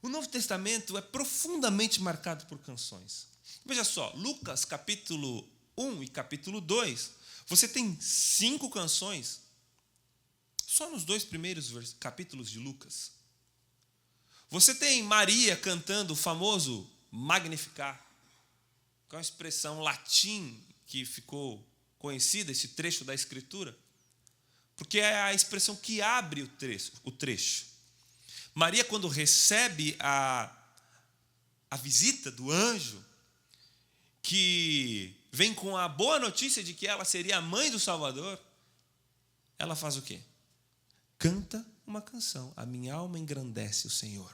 O Novo Testamento é profundamente marcado por canções. Veja só, Lucas capítulo 1 e capítulo 2, você tem 5 canções só nos 2 primeiros capítulos de Lucas. Você tem Maria cantando o famoso Magnificat, que é uma expressão latim que ficou conhecida, esse trecho da Escritura, porque é a expressão que abre o trecho. Maria, quando recebe a visita do anjo, que vem com a boa notícia de que ela seria a mãe do Salvador, ela faz o quê? Canta uma canção. A minha alma engrandece o Senhor.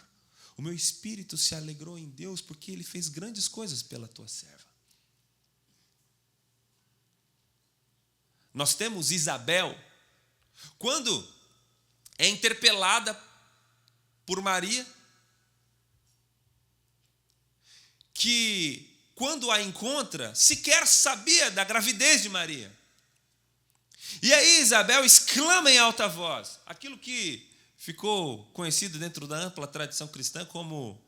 O meu espírito se alegrou em Deus, porque Ele fez grandes coisas pela tua serva. Nós temos Isabel, quando é interpelada por Maria, que quando a encontra, sequer sabia da gravidez de Maria. E aí Isabel exclama em alta voz, aquilo que ficou conhecido dentro da ampla tradição cristã como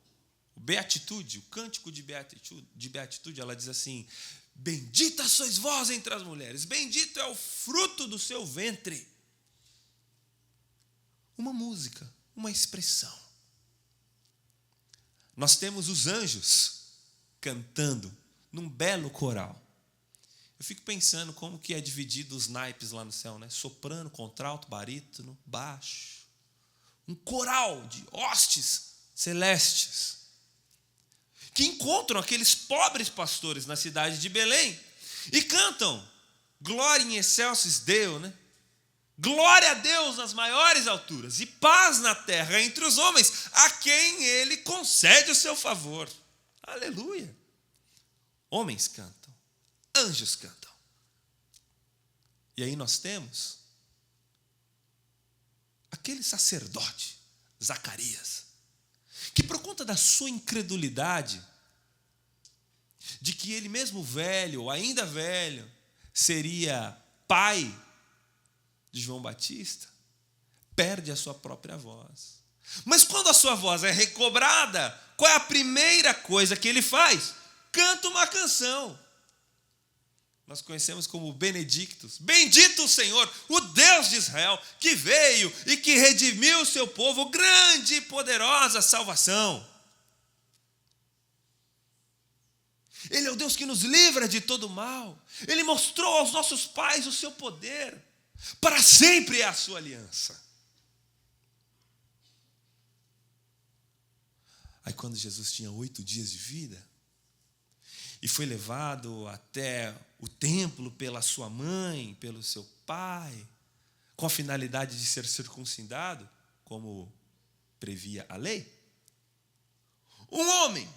beatitude, o cântico de beatitude, ela diz assim: bendita sois vós entre as mulheres, bendito é o fruto do seu ventre. Uma música, uma expressão. Nós temos os anjos cantando num belo coral. Eu fico pensando como que é dividido os naipes lá no céu, né? Soprano, contralto, barítono, baixo. Um coral de hostes celestes que encontram aqueles pobres pastores na cidade de Belém e cantam glória in excelsis Deo, né? Glória a Deus nas maiores alturas e paz na terra entre os homens, a quem Ele concede o seu favor. Aleluia! Homens cantam, anjos cantam. E aí nós temos aquele sacerdote, Zacarias, que por conta da sua incredulidade, de que ele mesmo velho, ou ainda velho, seria pai de João Batista, perde a sua própria voz. Mas quando a sua voz é recobrada, qual é a primeira coisa que ele faz? Canta uma canção. Nós conhecemos como Benedictus. Bendito o Senhor, o Deus de Israel, que veio e que redimiu o seu povo, grande e poderosa salvação. Ele é o Deus que nos livra de todo mal. Ele mostrou aos nossos pais o seu poder. Para sempre é a sua aliança. Aí quando Jesus tinha 8 dias de vida e foi levado até o templo pela sua mãe, pelo seu pai, com a finalidade de ser circuncidado, como previa a lei, um homem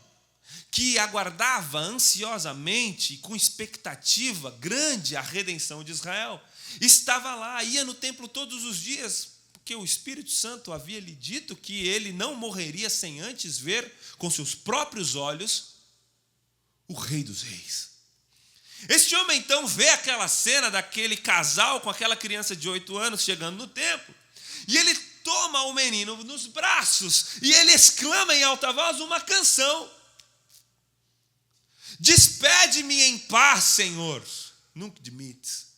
que aguardava ansiosamente e com expectativa grande a redenção de Israel, estava lá, ia no templo todos os dias, porque o Espírito Santo havia lhe dito que ele não morreria sem antes ver com seus próprios olhos o Rei dos Reis. Este homem então vê aquela cena daquele casal com aquela criança de 8 anos chegando no templo, e ele toma o menino nos braços e ele exclama em alta voz uma canção: despede-me em paz, Senhor, nunc dimittis,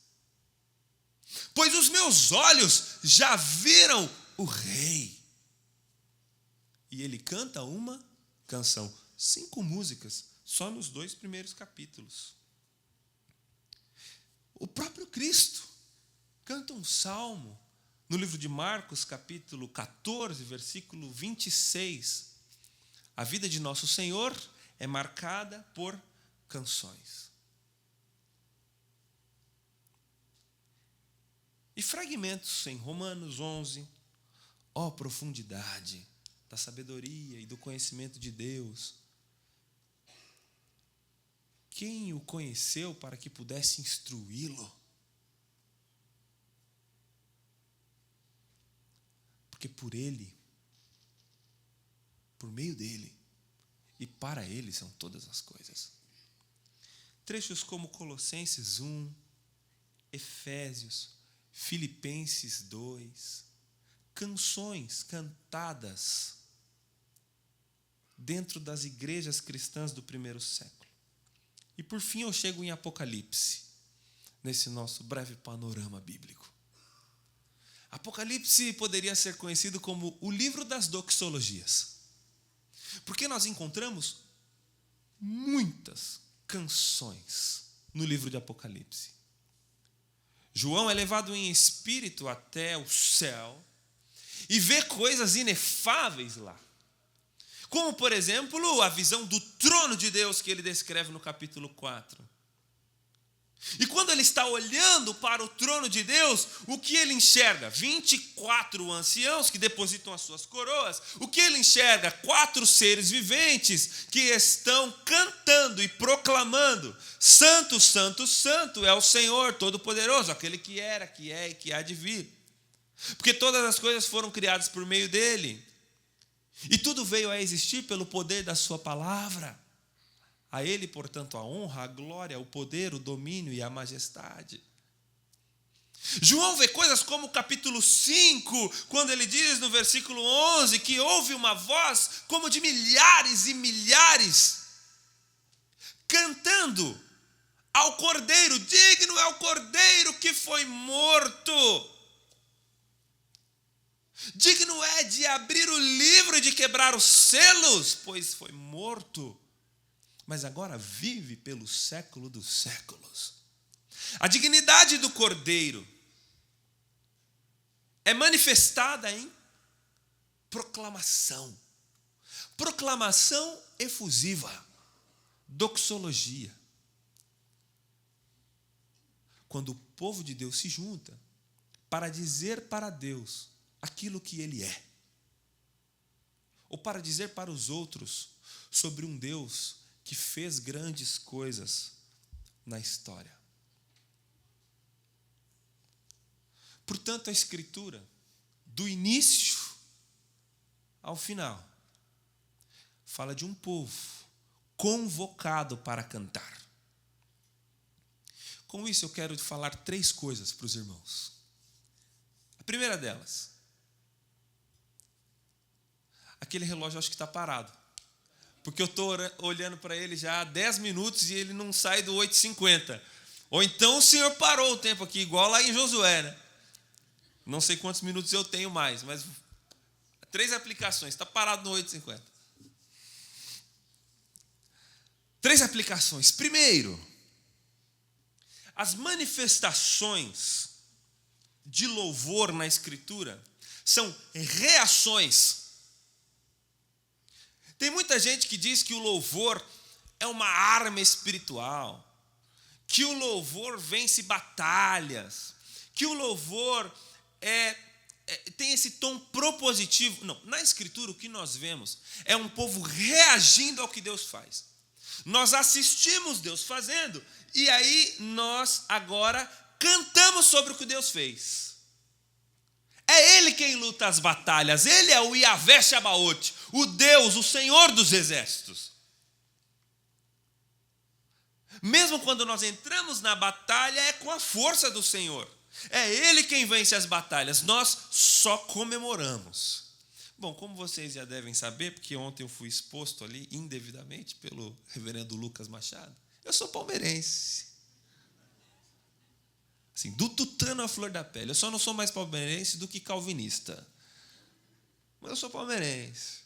pois os meus olhos já viram o Rei. E ele canta uma canção, 5 músicas, só nos 2 primeiros capítulos. O próprio Cristo canta um salmo no livro de Marcos, capítulo 14, versículo 26. A vida de nosso Senhor é marcada por canções. E fragmentos em Romanos 11, ó profundidade da sabedoria e do conhecimento de Deus. Quem o conheceu para que pudesse instruí-lo? Porque por ele, por meio dele e para ele são todas as coisas. Trechos como Colossenses 1, Efésios, Filipenses 2, canções cantadas dentro das igrejas cristãs do primeiro século. E por fim eu chego em Apocalipse, nesse nosso breve panorama bíblico. Apocalipse poderia ser conhecido como o livro das doxologias, porque nós encontramos muitas canções no livro de Apocalipse. João é levado em espírito até o céu e vê coisas inefáveis lá. Como, por exemplo, a visão do trono de Deus que ele descreve no capítulo 4. E quando ele está olhando para o trono de Deus, o que ele enxerga? 24 anciãos que depositam as suas coroas. O que ele enxerga? 4 seres viventes que estão cantando e proclamando: Santo, Santo, Santo é o Senhor Todo-Poderoso, aquele que era, que é e que há de vir. Porque todas as coisas foram criadas por meio dele. E tudo veio a existir pelo poder da sua palavra. A ele, portanto, a honra, a glória, o poder, o domínio e a majestade. João vê coisas como o capítulo 5, quando ele diz no versículo 11 que houve uma voz como de milhares e milhares cantando ao Cordeiro: digno é o Cordeiro que foi morto. Digno é de abrir o livro e de quebrar os selos, pois foi morto, mas agora vive pelo século dos séculos. A dignidade do Cordeiro é manifestada em proclamação. Proclamação efusiva, doxologia. Quando o povo de Deus se junta para dizer para Deus aquilo que Ele é, ou para dizer para os outros sobre um Deus que fez grandes coisas na história. Portanto, a Escritura, do início ao final, fala de um povo convocado para cantar. Com isso, eu quero falar 3 coisas para os irmãos. A primeira delas, aquele relógio acho que está parado. Porque eu estou olhando para ele já há 10 minutos e ele não sai do 8h50. Ou então o Senhor parou o tempo aqui, igual lá em Josué, né? Não sei quantos minutos eu tenho mais, mas 3 aplicações, está parado no 8h50. 3 aplicações. Primeiro, as manifestações de louvor na Escritura são reações. Tem muita gente que diz que o louvor é uma arma espiritual, que o louvor vence batalhas, que o louvor tem esse tom propositivo. Não, na Escritura o que nós vemos é um povo reagindo ao que Deus faz. Nós assistimos Deus fazendo e aí nós agora cantamos sobre o que Deus fez. É Ele quem luta as batalhas. Ele é o Yahvé Shabaoth, o Deus, o Senhor dos exércitos. Mesmo quando nós entramos na batalha, é com a força do Senhor. É Ele quem vence as batalhas. Nós só comemoramos. Bom, como vocês já devem saber, porque ontem eu fui exposto ali indevidamente pelo reverendo Lucas Machado, eu sou palmeirense. Assim, do tutano à flor da pele. Eu só não sou mais palmeirense do que calvinista. Mas eu sou palmeirense.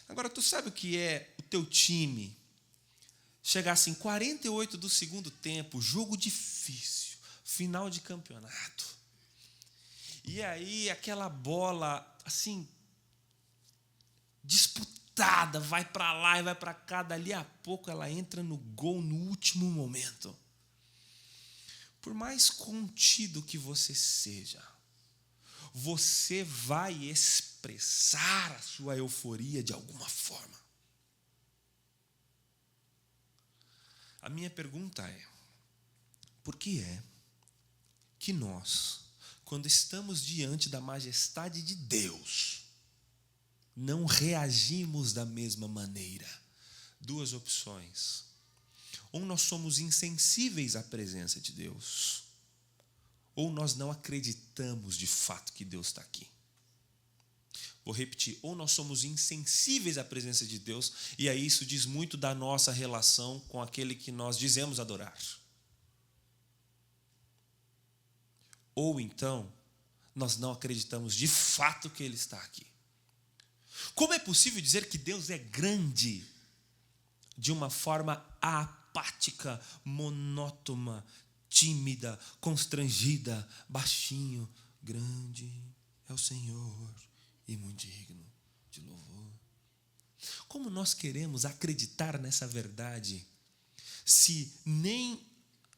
Agora, tu sabe o que é o teu time chegar assim, 48 do segundo tempo, jogo difícil, final de campeonato. E aí, aquela bola, assim, disputada agitada, vai para lá e vai para cá, dali a pouco ela entra no gol no último momento. Por mais contido que você seja, você vai expressar a sua euforia de alguma forma. A minha pergunta é: por que é que nós, quando estamos diante da majestade de Deus, não reagimos da mesma maneira? Duas opções. Ou nós somos insensíveis à presença de Deus, ou nós não acreditamos de fato que Deus está aqui. Vou repetir: ou nós somos insensíveis à presença de Deus, e aí isso diz muito da nossa relação com aquele que nós dizemos adorar. Ou então, nós não acreditamos de fato que Ele está aqui. Como é possível dizer que Deus é grande de uma forma apática, monótona, tímida, constrangida, baixinho? Grande é o Senhor e muito digno de louvor. Como nós queremos acreditar nessa verdade se nem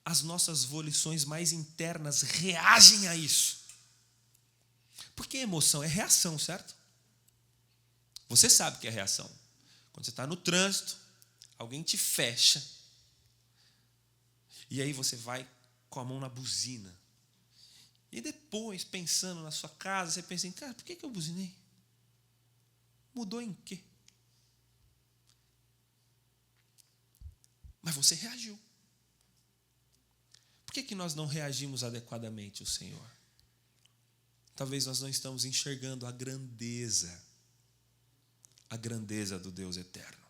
as nossas volições mais internas reagem a isso? Porque emoção é reação, certo? Você sabe que é reação. Quando você está no trânsito, alguém te fecha, e aí você vai com a mão na buzina. E depois, pensando na sua casa, você pensa assim: cara, por que eu buzinei? Mudou em quê? Mas você reagiu. Por que nós não reagimos adequadamente ao Senhor? Talvez nós não estamos enxergando a grandeza do Deus eterno.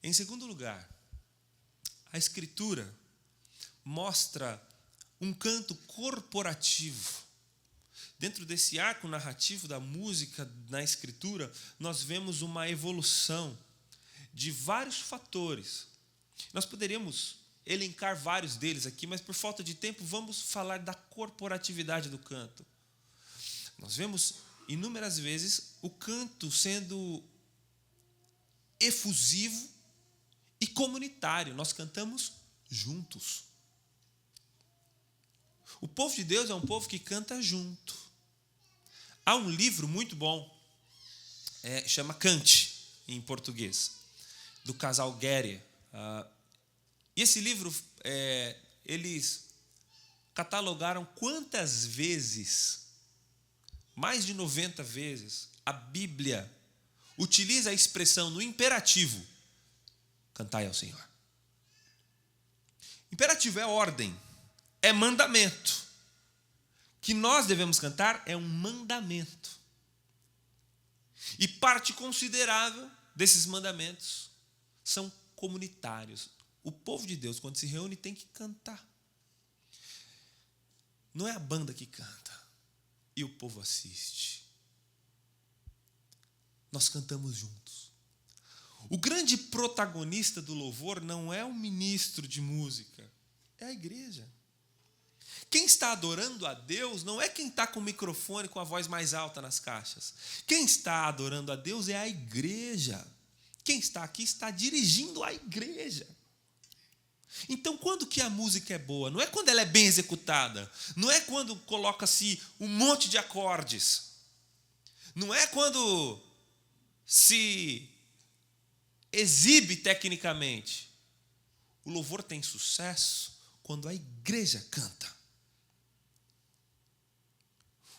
Em segundo lugar, a Escritura mostra um canto corporativo. Dentro desse arco narrativo da música na Escritura, nós vemos uma evolução de vários fatores. Nós poderíamos elencar vários deles aqui, mas por falta de tempo vamos falar da corporatividade do canto. Nós vemos inúmeras vezes o canto sendo efusivo e comunitário. Nós cantamos juntos. O povo de Deus é um povo que canta junto. Há um livro muito bom, chama Cante, em português, do casal Guerre. E esse livro, eles catalogaram quantas vezes, mais de 90 vezes, a Bíblia utiliza a expressão no imperativo: cantai ao Senhor. Imperativo é ordem, é mandamento. Que nós devemos cantar é um mandamento. E parte considerável desses mandamentos são comunitários. O povo de Deus, quando se reúne, tem que cantar. Não é a banda que canta e o povo assiste. Nós cantamos juntos. O grande protagonista do louvor não é o ministro de música, é a igreja. Quem está adorando a Deus não é quem está com o microfone com a voz mais alta nas caixas. Quem está adorando a Deus é a igreja. Quem está aqui está dirigindo a igreja. Então, quando que a música é boa? Não é quando ela é bem executada. Não é quando coloca-se um monte de acordes. Não é quando se exibe tecnicamente. O louvor tem sucesso quando a igreja canta.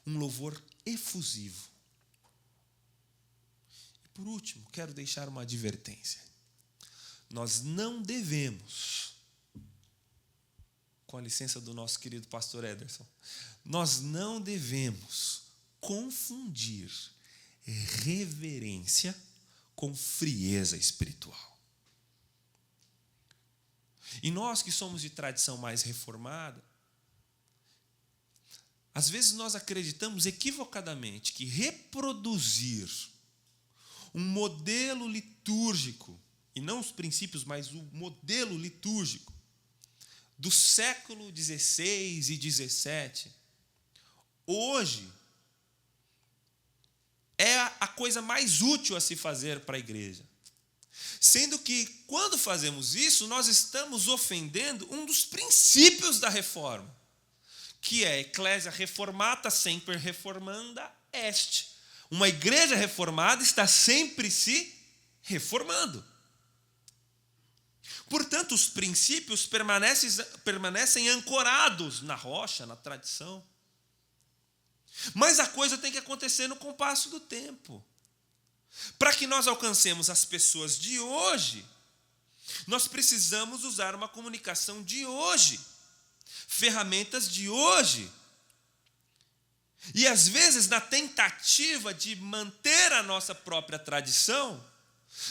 Um louvor efusivo. E por último, quero deixar uma advertência. Nós não devemos, com a licença do nosso querido pastor Ederson, nós não devemos confundir reverência com frieza espiritual. E nós que somos de tradição mais reformada, às vezes nós acreditamos equivocadamente que reproduzir um modelo litúrgico, e não os princípios, mas o modelo litúrgico do século XVI e XVII, hoje é a coisa mais útil a se fazer para a igreja. Sendo que, quando fazemos isso, nós estamos ofendendo um dos princípios da reforma, que é Ecclesia reformata semper reformanda est. Uma igreja reformada está sempre se reformando. Portanto, os princípios permanecem ancorados na rocha, na tradição. Mas a coisa tem que acontecer no compasso do tempo. Para que nós alcancemos as pessoas de hoje, nós precisamos usar uma comunicação de hoje, ferramentas de hoje. E às vezes, na tentativa de manter a nossa própria tradição,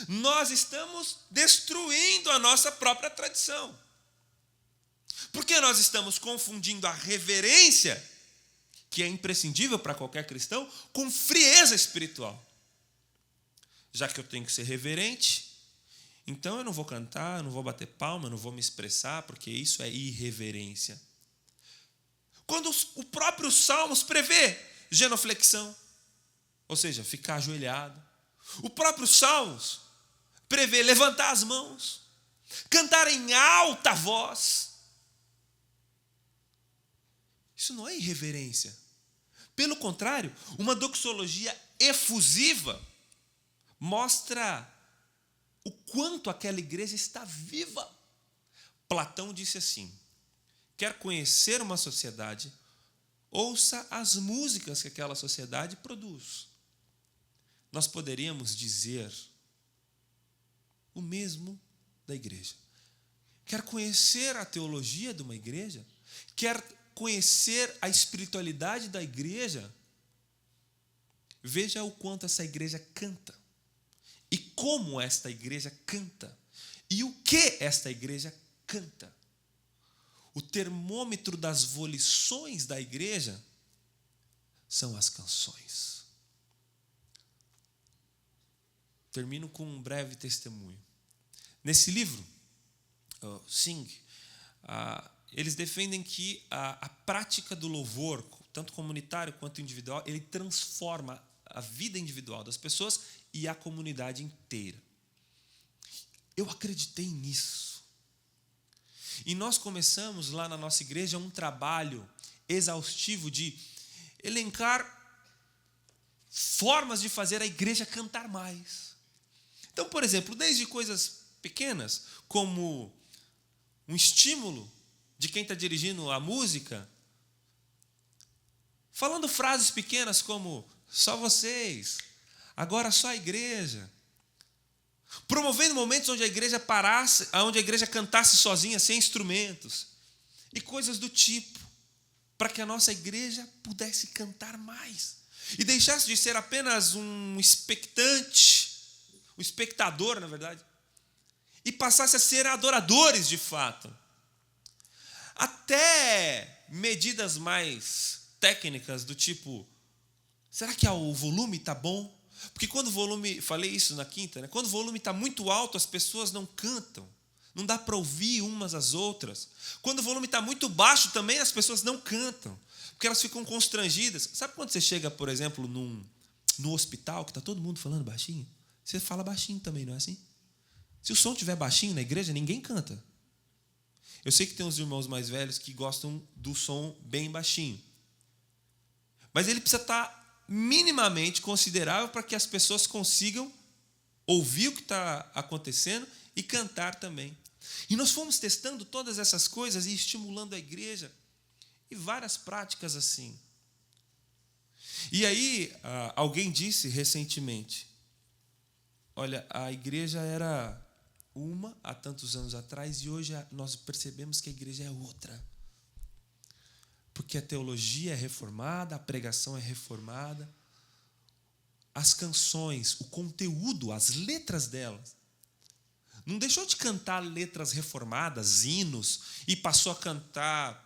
nós estamos destruindo a nossa própria tradição. Porque nós estamos confundindo a reverência, que é imprescindível para qualquer cristão, com frieza espiritual. Já que eu tenho que ser reverente, então eu não vou cantar, eu não vou bater palma, eu não vou me expressar, porque isso é irreverência. Quando o próprio Salmos prevê genuflexão, ou seja, ficar ajoelhado. O próprio Salmos prevê levantar as mãos, cantar em alta voz. Isso não é irreverência. Pelo contrário, uma doxologia efusiva mostra o quanto aquela igreja está viva. Platão disse assim: quer conhecer uma sociedade, ouça as músicas que aquela sociedade produz. Nós poderíamos dizer o mesmo da igreja. Quer conhecer a teologia de uma igreja? Quer conhecer a espiritualidade da igreja? Veja o quanto essa igreja canta. E como esta igreja canta. E o que esta igreja canta. O termômetro das volições da igreja são as canções. Termino com um breve testemunho. Nesse livro, Sing, eles defendem que a prática do louvor, tanto comunitário quanto individual, ele transforma a vida individual das pessoas e a comunidade inteira. Eu acreditei nisso. E nós começamos lá na nossa igreja um trabalho exaustivo de elencar formas de fazer a igreja cantar mais. Então, por exemplo, desde coisas pequenas, como um estímulo de quem está dirigindo a música, falando frases pequenas como só vocês, agora só a igreja. Promovendo momentos onde a igreja parasse, onde a igreja cantasse sozinha, sem instrumentos. E coisas do tipo, para que a nossa igreja pudesse cantar mais. E deixasse de ser apenas um expectante, um espectador, na verdade, e passasse a ser adoradores de fato. Até medidas mais técnicas do tipo, será que o volume está bom? Porque quando o volume, falei isso na quinta, né? Quando o volume está muito alto, as pessoas não cantam. Não dá para ouvir umas às outras. Quando o volume está muito baixo também, as pessoas não cantam. Porque elas ficam constrangidas. Sabe quando você chega, por exemplo, no hospital, que está todo mundo falando baixinho? Você fala baixinho também, não é assim? Se o som estiver baixinho na igreja, ninguém canta. Eu sei que tem uns irmãos mais velhos que gostam do som bem baixinho. Mas ele precisa estar minimamente considerável para que as pessoas consigam ouvir o que está acontecendo e cantar também. E nós fomos testando todas essas coisas e estimulando a igreja e várias práticas assim. E aí, alguém disse recentemente, olha, a igreja era uma há tantos anos atrás e hoje nós percebemos que a igreja é outra. Porque a teologia é reformada, a pregação é reformada, as canções, o conteúdo, as letras delas. Não deixou de cantar letras reformadas, hinos, e passou a cantar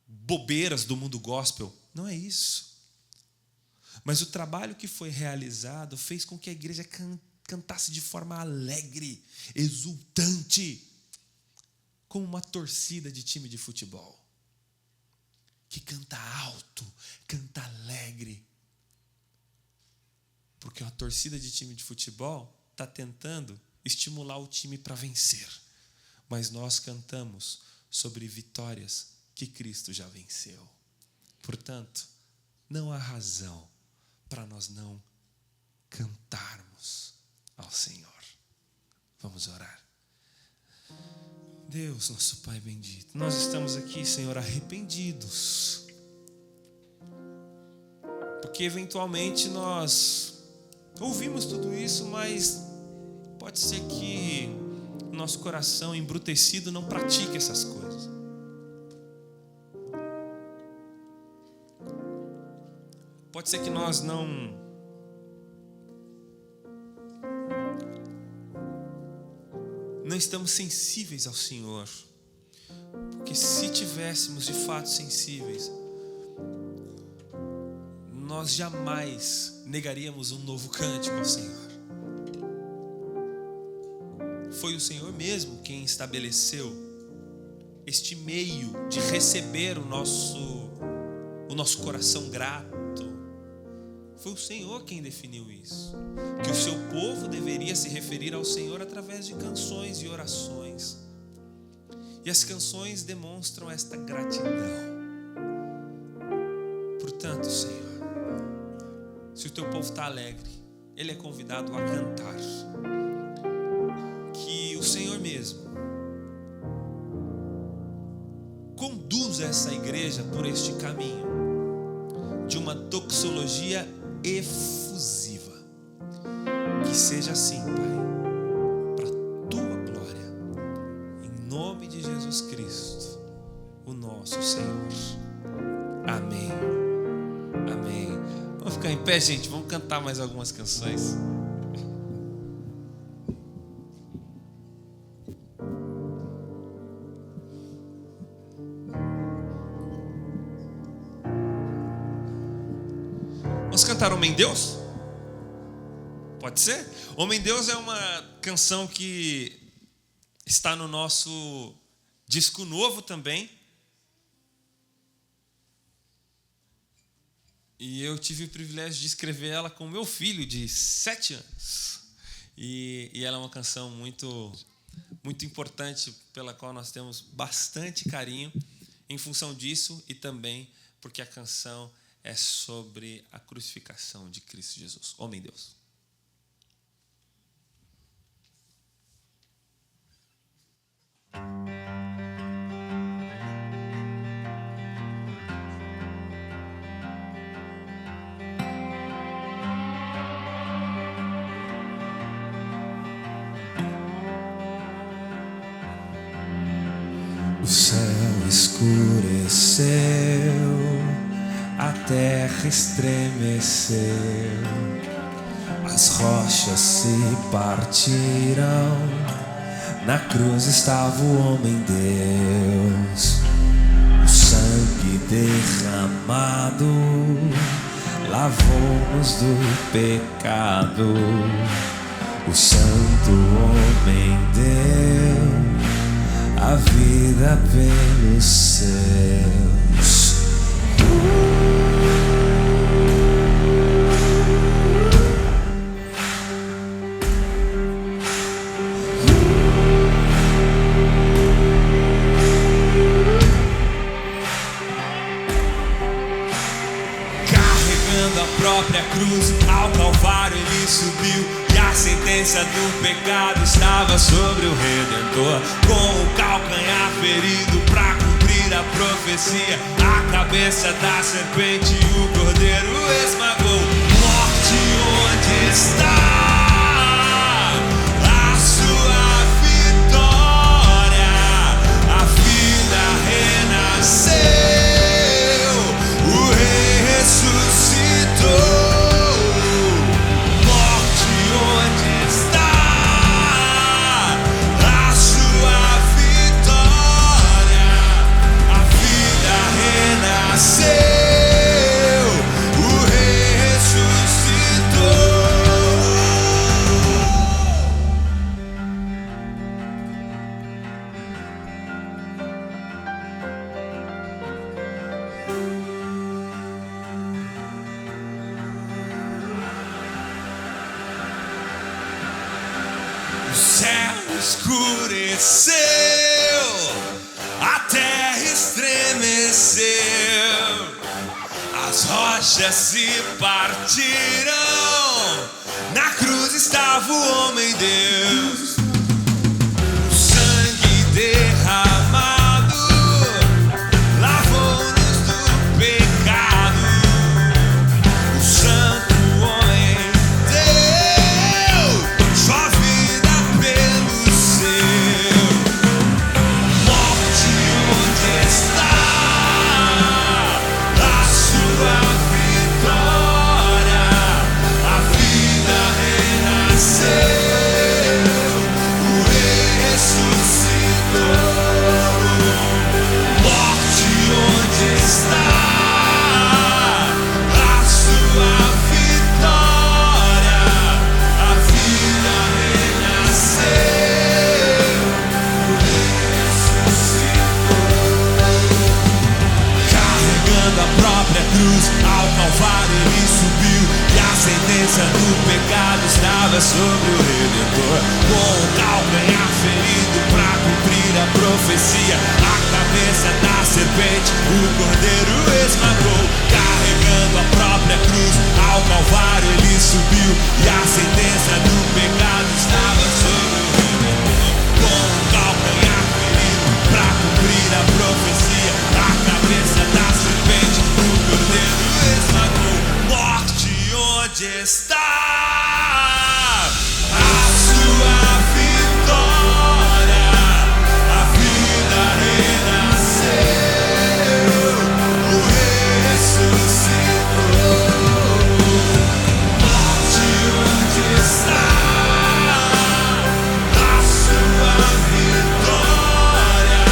bobeiras do mundo gospel. Não é isso. Mas o trabalho que foi realizado fez com que a igreja cantasse de forma alegre, exultante, como uma torcida de time de futebol. Que canta alto, canta alegre. Porque a torcida de time de futebol está tentando estimular o time para vencer. Mas nós cantamos sobre vitórias que Cristo já venceu. Portanto, não há razão para nós não cantarmos ao Senhor. Vamos orar. Deus, nosso Pai bendito, nós estamos aqui, Senhor, arrependidos. Porque eventualmente nós ouvimos tudo isso, mas pode ser que nosso coração embrutecido não pratique essas coisas. Pode ser que nós não estamos sensíveis ao Senhor. Porque se tivéssemos de fato sensíveis, nós jamais negaríamos um novo cântico ao Senhor. Foi o Senhor mesmo quem estabeleceu este meio de receber o nosso coração grato. Foi o Senhor quem definiu isso, que o seu povo deveria se referir ao Senhor através de canções e orações. E as canções demonstram esta gratidão. Portanto, Senhor, se o teu povo está alegre, ele é convidado a cantar. Que o Senhor mesmo conduza essa igreja por este caminho de uma doxologia efusiva. Que seja assim, Pai, para a tua glória, em nome de Jesus Cristo, o nosso Senhor. Amém. Amém. Vamos ficar em pé, gente, vamos cantar mais algumas canções. Vamos cantar Homem Deus? Pode ser? Homem Deus é uma canção que está no nosso disco novo também. E eu tive o privilégio de escrever ela com meu filho de 7 anos. E ela é uma canção muito, muito importante, pela qual nós temos bastante carinho em função disso e também porque a canção é sobre a crucificação de Cristo Jesus. Homem Deus. O céu escureceu, a terra estremeceu, as rochas se partiram, na cruz estava o homem Deus. O sangue derramado lavou-nos do pecado. O santo homem deu a vida pelos céus. Carregando a própria cruz, ao Calvário ele subiu. A sentença do pecado estava sobre o Redentor. Com o calcanhar ferido pra cumprir a profecia, a cabeça da serpente o cordeiro esmagou. Morte, onde está a sua vitória? A vida renasceu, o Rei ressuscitou. céu escureceu, a terra estremeceu, as rochas se partiram, na cruz estava o homem Deus, o sangue derramado lavou-nos do pecado, o santo homem deu sua vida pelo seu. Morte, onde está a sua vitória? A vida renasceu, o rei ressuscitou. Morte, onde está a sua vitória? A vida renasceu, o rei ressuscitou. Carregando a própria cruz, ao Calvário ele subiu, e a sentença do pecado estava sobre o Redentor. Com o calcanhar ferido pra cumprir a profecia, a cabeça da serpente o Cordeiro esmagou. Carregando a própria cruz, ao Calvário ele subiu, e a sentença do pecado estava sobre o Redentor. Com o calcanhar ferido pra cumprir a profecia, a cabeça da serpente o Cordeiro esmagou. Morte, onde está a sua vitória? A vida renasceu, o rei ressuscitou. Morte, onde está a sua vitória?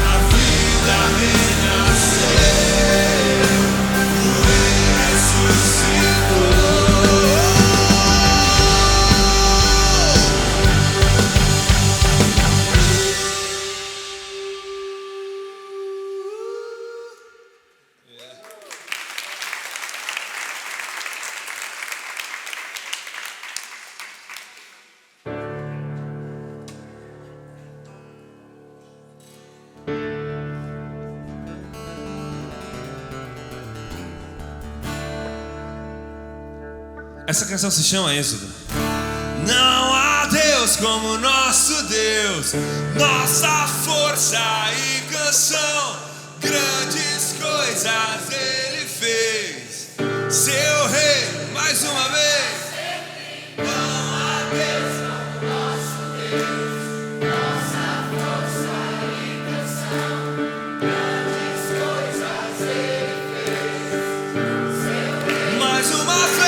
A vida renasceu, o rei ressuscitou. Essa canção se chama Êxodo. Não há Deus como nosso Deus, nossa força e canção. Grandes coisas Ele fez, seu rei mais uma vez. Não há Deus como nosso Deus, nossa força e canção. Grandes coisas Ele fez, seu rei mais uma vez.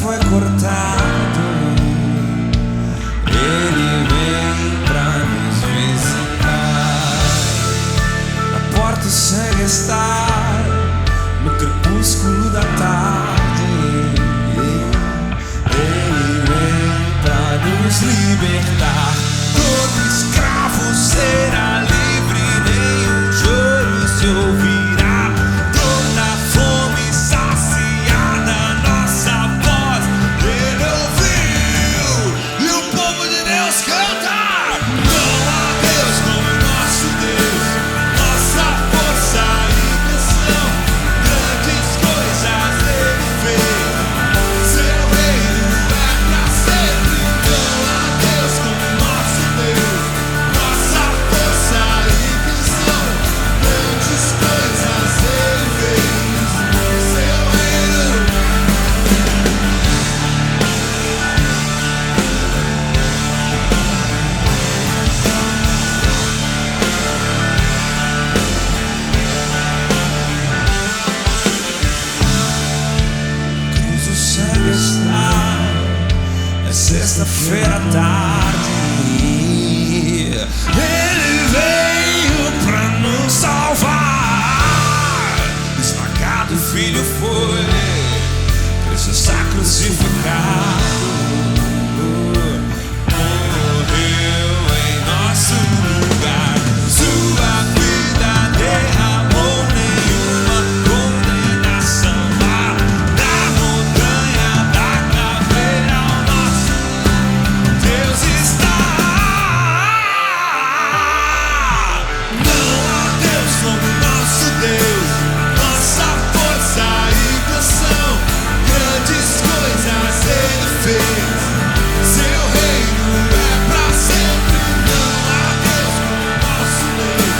Foi cortado, Ele vem pra nos visitar. Na porta o sangue está, no crepúsculo da tarde. Ele vem pra nos libertar. Todo escravo será livre, nenhum choro se ouvirá. Toda fome saciada, nossa voz Ele ouviu, e o povo de Deus canta. Não há Deus como nosso Deus, nossa força e canção. Grandes coisas Ele fez, seu reino é sexta-feira à tarde. Ele veio pra nos salvar. Esmagado o filho foi, Cristo está crucificado. Morreu em nosso lugar. Sua vida derramou nenhuma condenação. Lá na montanha da caveira o nosso Deus está. Não há Deus como nosso Deus, nossa força e canção. Grandes coisas Ele fez, seu reino é pra sempre. Não há Deus como nosso Deus,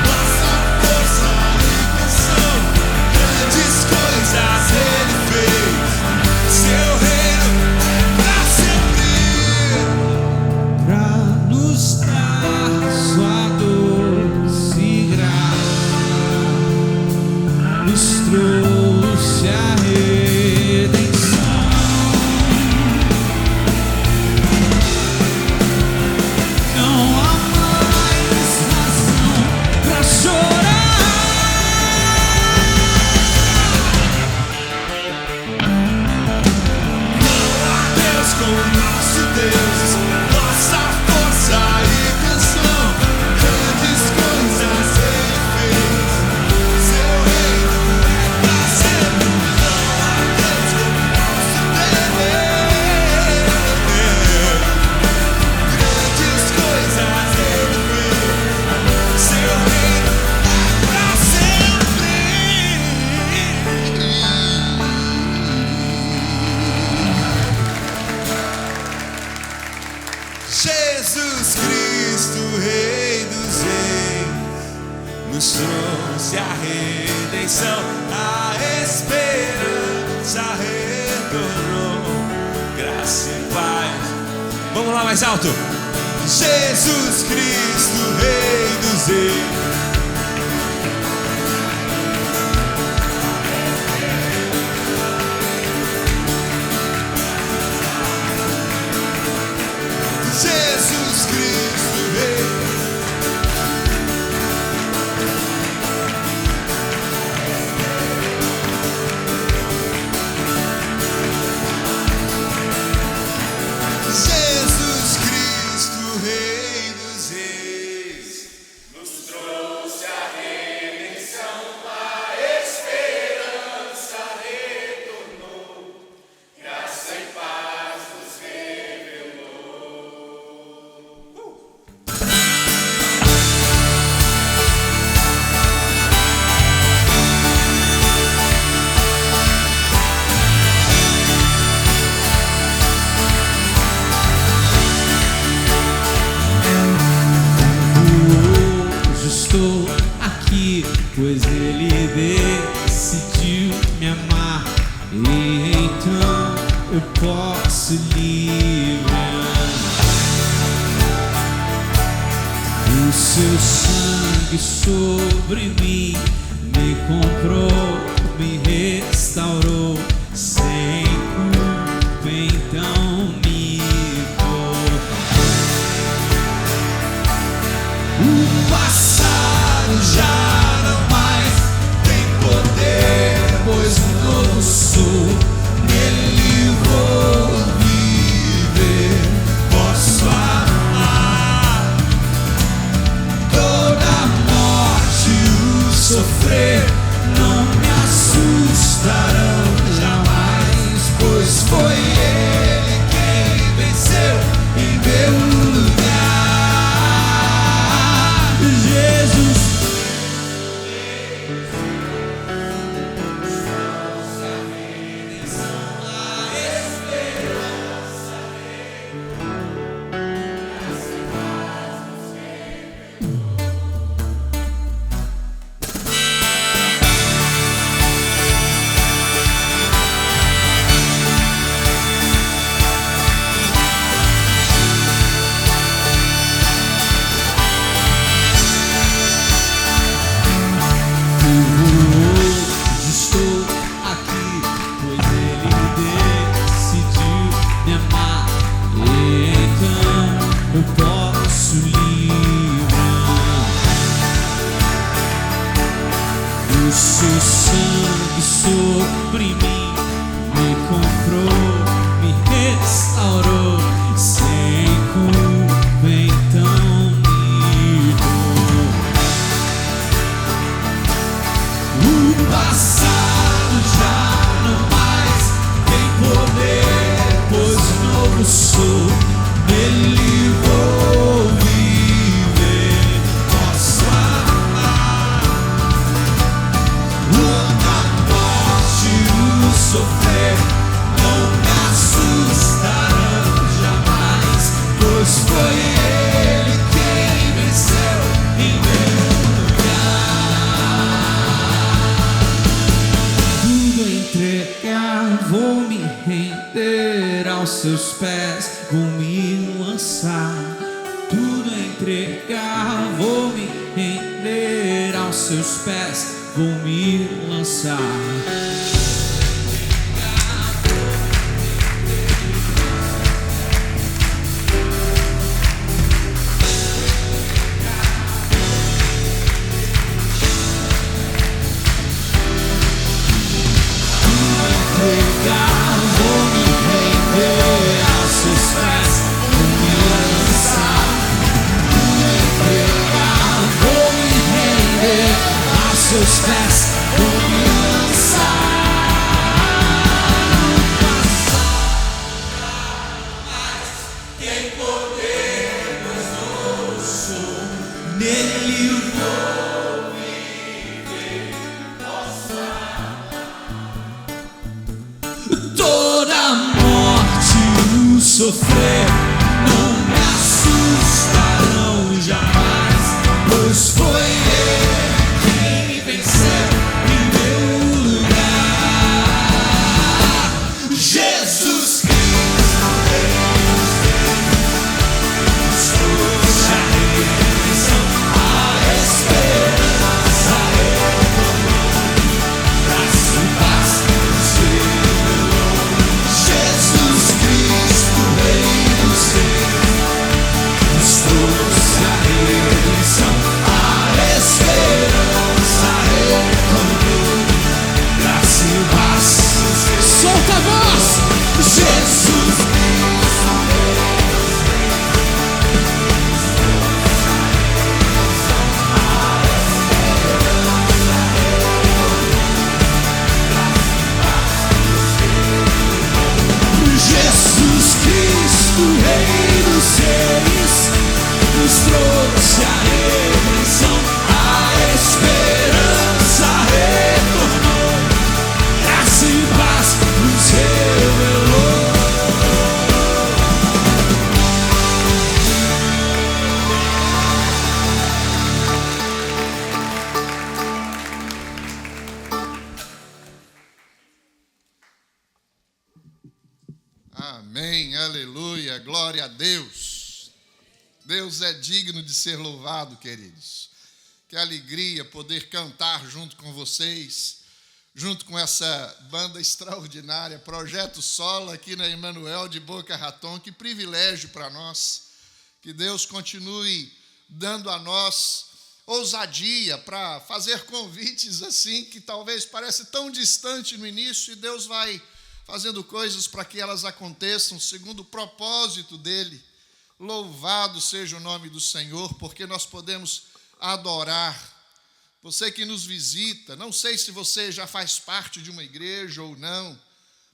nossa força e canção. Grandes coisas Ele fez, seu reino é pra sempre. Pra nos dar sua doce graça, nos trouxe a redenção. Não há mais razão pra chorar. Não há Deus como nosso Deus, nossa força e canção. Grandes coisas Ele fez, seu reino é pra sempre. Não há Deus como nosso Deus. Grandes coisas Ele fez, seu reino é pra sempre. Jesus Cristo, Rei dos Reis, nos trouxe a redenção, a esperança retornou, graça e paz. Vamos lá mais alto. Jesus Cristo, Rei dos Reis. Jesus Cristo, Rei. Jesus Cristo, Rei dos Reis, nos trouxe a redenção, a esperança retornou, graça e paz nos Hoje estou aqui, pois Ele decidiu me amar, e então eu posso livre andar. O seu sangue sobre mim me comprou, me restaurou, sem culpa então me dou. O passado já não mais tem poder, pois um novo sou, nele vou viver. Posso amar toda a morte, o sofrer não me assustarão. seu sangue sobre mim me comprou, me restaurou, sem culpa então me dou. O passado já não mais tem poder, pois novo sou, nele vou viver. Posso amar a morte, o sofrer, não me assustarão jamais, pois foi Ele quem venceu em meu lugar. Tudo entregar, vou me render aos seus pés, vou me lançar. Tudo entregar, vou me render aos seus pés, vou me lançar. Vou me render aos seus pés, vou me lançar. Vou me render aos seus pés, vou me lançar. Tem poder, mas não sou. Nele vou viver, posso toda morte, o sofrer, não me assustarão jamais, pois foi Ele quem me venceu em meu lugar. Jesus Cristo, Deus trouxe a redenção, a esperança retornou, graça e paz nos revelou. Jesus Cristo, Rei dos Reis, nos trouxe a redenção, a esperança retornou, graça e paz. Solta a voz! Jesus Cristo, Rei dos Reis, nos trouxe a redenção, a esperança retornou, Jesus Cristo, Rei dos Reis, nos trouxe a redenção, a esperança retornou, graça e paz nos revelou. Amém, aleluia, glória a Deus. Deus é digno de ser louvado, queridos. Que alegria poder cantar junto com vocês, junto com essa banda extraordinária, Projeto Solo aqui na Emmanuel de Boca Raton. Que privilégio para nós. Que Deus continue dando a nós ousadia para fazer convites assim, que talvez pareça tão distante no início, e Deus vai fazendo coisas para que elas aconteçam segundo o propósito dEle. Louvado seja o nome do Senhor, porque nós podemos adorar. Você que nos visita, não sei se você já faz parte de uma igreja ou não,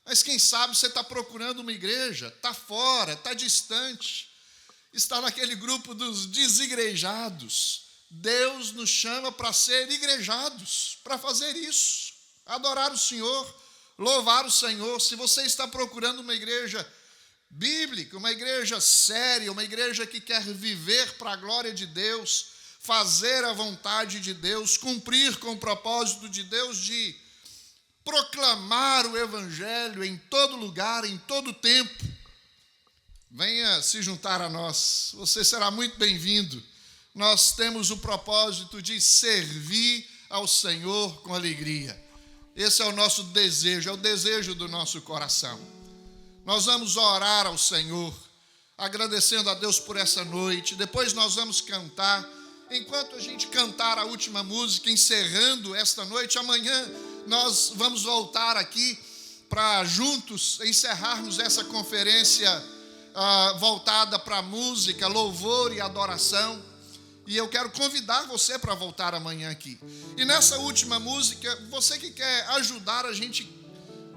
mas quem sabe você está procurando uma igreja, está fora, está distante, está naquele grupo dos desigrejados. Deus nos chama para ser igrejados, para fazer isso, adorar o Senhor, louvar o Senhor. Se você está procurando uma igreja bíblica, uma igreja séria, uma igreja que quer viver para a glória de Deus, fazer a vontade de Deus, cumprir com o propósito de Deus de proclamar o Evangelho em todo lugar, em todo tempo, venha se juntar a nós. Você será muito bem-vindo. Nós temos o propósito de servir ao Senhor com alegria. Esse é o nosso desejo, é o desejo do nosso coração. Nós vamos orar ao Senhor, agradecendo a Deus por essa noite. Depois nós vamos cantar enquanto a gente cantar a última música, encerrando esta noite, amanhã nós vamos voltar aqui para juntos encerrarmos essa conferência voltada para música, louvor e adoração. E eu quero convidar você para voltar amanhã aqui. E nessa última música, você que quer ajudar a gente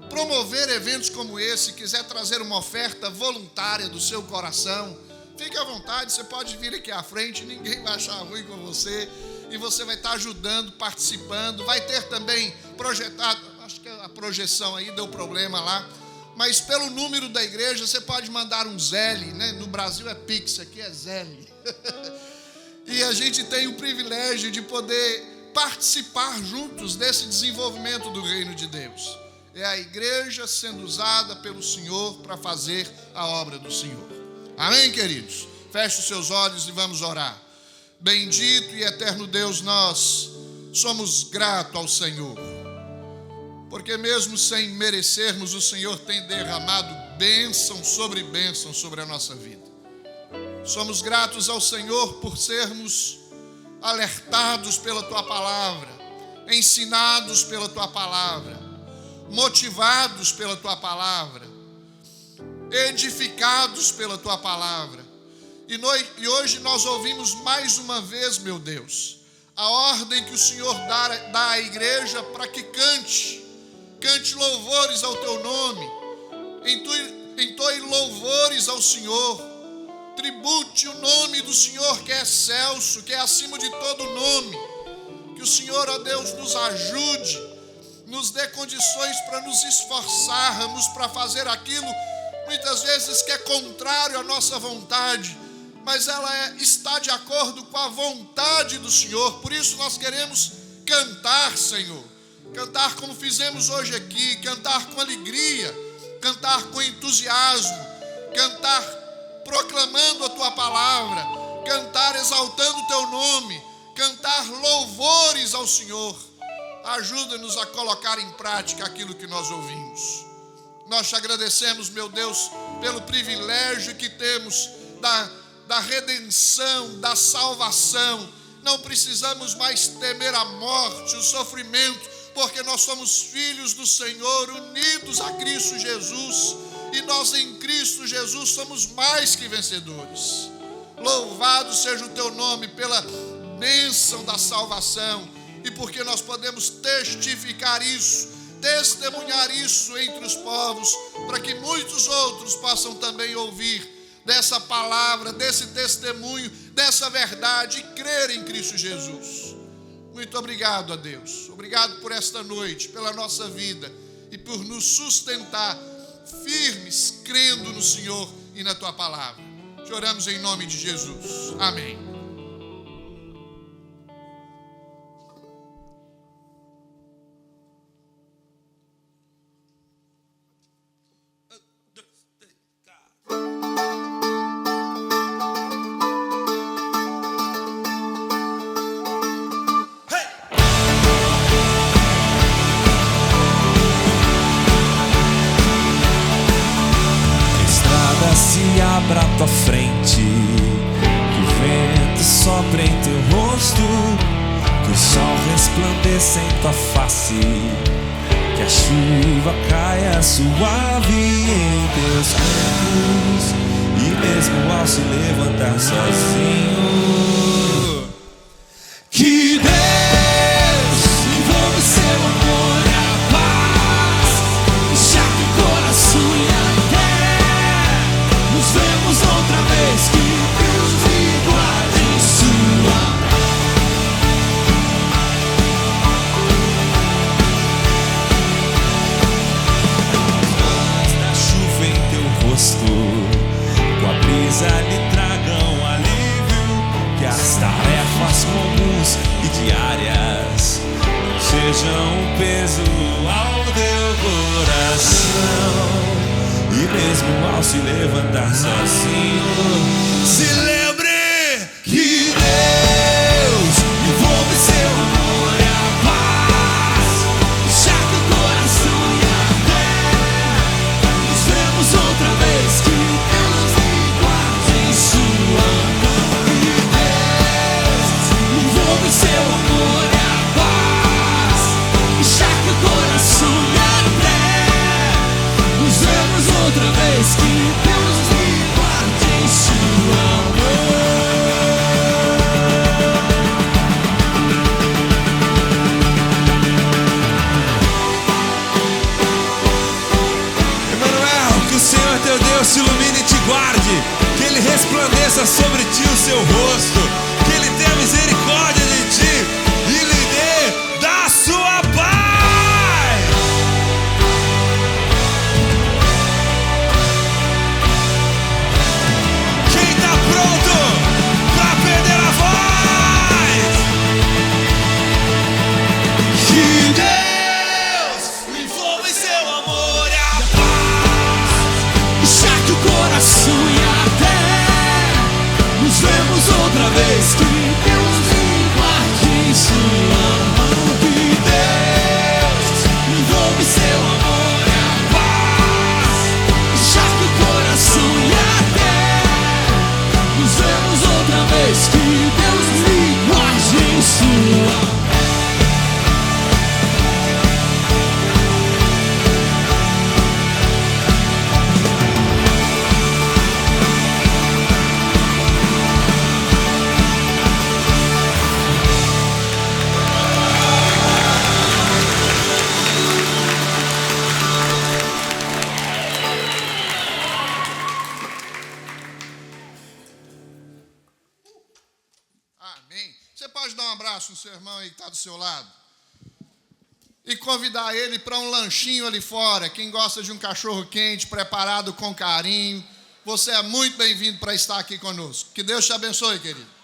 promover eventos como esse, quiser trazer uma oferta voluntária do seu coração, fique à vontade, você pode vir aqui à frente, ninguém vai achar ruim com você, e você vai estar ajudando, participando. Vai ter também projetado, acho que a projeção aí deu problema lá, mas pelo número da igreja você pode mandar um Zelle, né? No Brasil é Pix, aqui é Zelle. E a gente tem o privilégio de poder participar juntos desse desenvolvimento do reino de Deus. É a igreja sendo usada pelo Senhor para fazer a obra do Senhor. Amém, queridos? Feche os seus olhos e vamos orar. Bendito e eterno Deus, nós somos gratos ao Senhor, porque mesmo sem merecermos, o Senhor tem derramado bênção sobre a nossa vida. Somos gratos ao Senhor por sermos alertados pela Tua Palavra, ensinados pela Tua Palavra, motivados pela Tua Palavra, edificados pela Tua Palavra. E hoje nós ouvimos mais uma vez, meu Deus, a ordem que o Senhor dá à igreja para que cante louvores ao Teu nome, entoe louvores ao Senhor, tribute o nome do Senhor que é excelso, que é acima de todo nome. Que o Senhor, ó Deus, nos ajude, nos dê condições para nos esforçarmos para fazer aquilo, muitas vezes que é contrário à nossa vontade, mas ela está de acordo com a vontade do Senhor. Por isso nós queremos cantar, Senhor, cantar como fizemos hoje aqui, cantar com alegria, cantar com entusiasmo, cantar proclamando a Tua palavra, cantar exaltando o Teu nome, cantar louvores ao Senhor. Ajuda-nos a colocar em prática aquilo que nós ouvimos. Nós te agradecemos, meu Deus, pelo privilégio que temos da redenção, da salvação. Não precisamos mais temer a morte, o sofrimento, porque nós somos filhos do Senhor, unidos a Cristo Jesus, e nós em Cristo Jesus somos mais que vencedores. Louvado seja o Teu nome pela bênção da salvação, e porque nós podemos testificar isso, testemunhar isso entre os povos, para que muitos outros possam também ouvir dessa palavra, desse testemunho, dessa verdade, e crer em Cristo Jesus. Muito obrigado a Deus, obrigado por esta noite, pela nossa vida, e por nos sustentar firmes, crendo no Senhor e na Tua palavra. Te oramos em nome de Jesus. Amém. Abra a Tua frente, que o vento sopre em Teu rosto, que o sol resplandeça em Tua face, que a chuva caia suave em Teus campos, e mesmo ao se levantar sozinho, que Deus envolva seu amor e a paz, já que o coração e a nos vemos outra vez, que Deus me guarde em Sua mão. Da chuva em Teu rosto, com a brisa lhe tragam alívio, que as tarefas comuns e diárias não sejam um peso ao Teu coração. E mesmo ao se levantar sozinho, se lembre que Deus envolve seu amor e a paz, já que o coração e a fé nos vemos outra vez, que Deus me guarde em Sua mão. E Deus que Ele resplandeça sobre ti o seu rosto, que Ele tenha misericórdia de ti e lhe dê da sua paz. Quem está pronto para perder a voz? Que Deus envolva em seu amor e a paz, Já que o coração e até nos vemos outra vez, que Deus me guarde em sua mão, que Deus me envolva em seu amor e a paz. Já que o coração e até nos vemos outra vez, que Deus me guarde em sua mão. Amém. Você pode dar um abraço no seu irmão aí que está do seu lado e convidar ele para um lanchinho ali fora. Quem gosta de um cachorro quente preparado com carinho, você é muito bem-vindo para estar aqui conosco. Que Deus te abençoe, querido.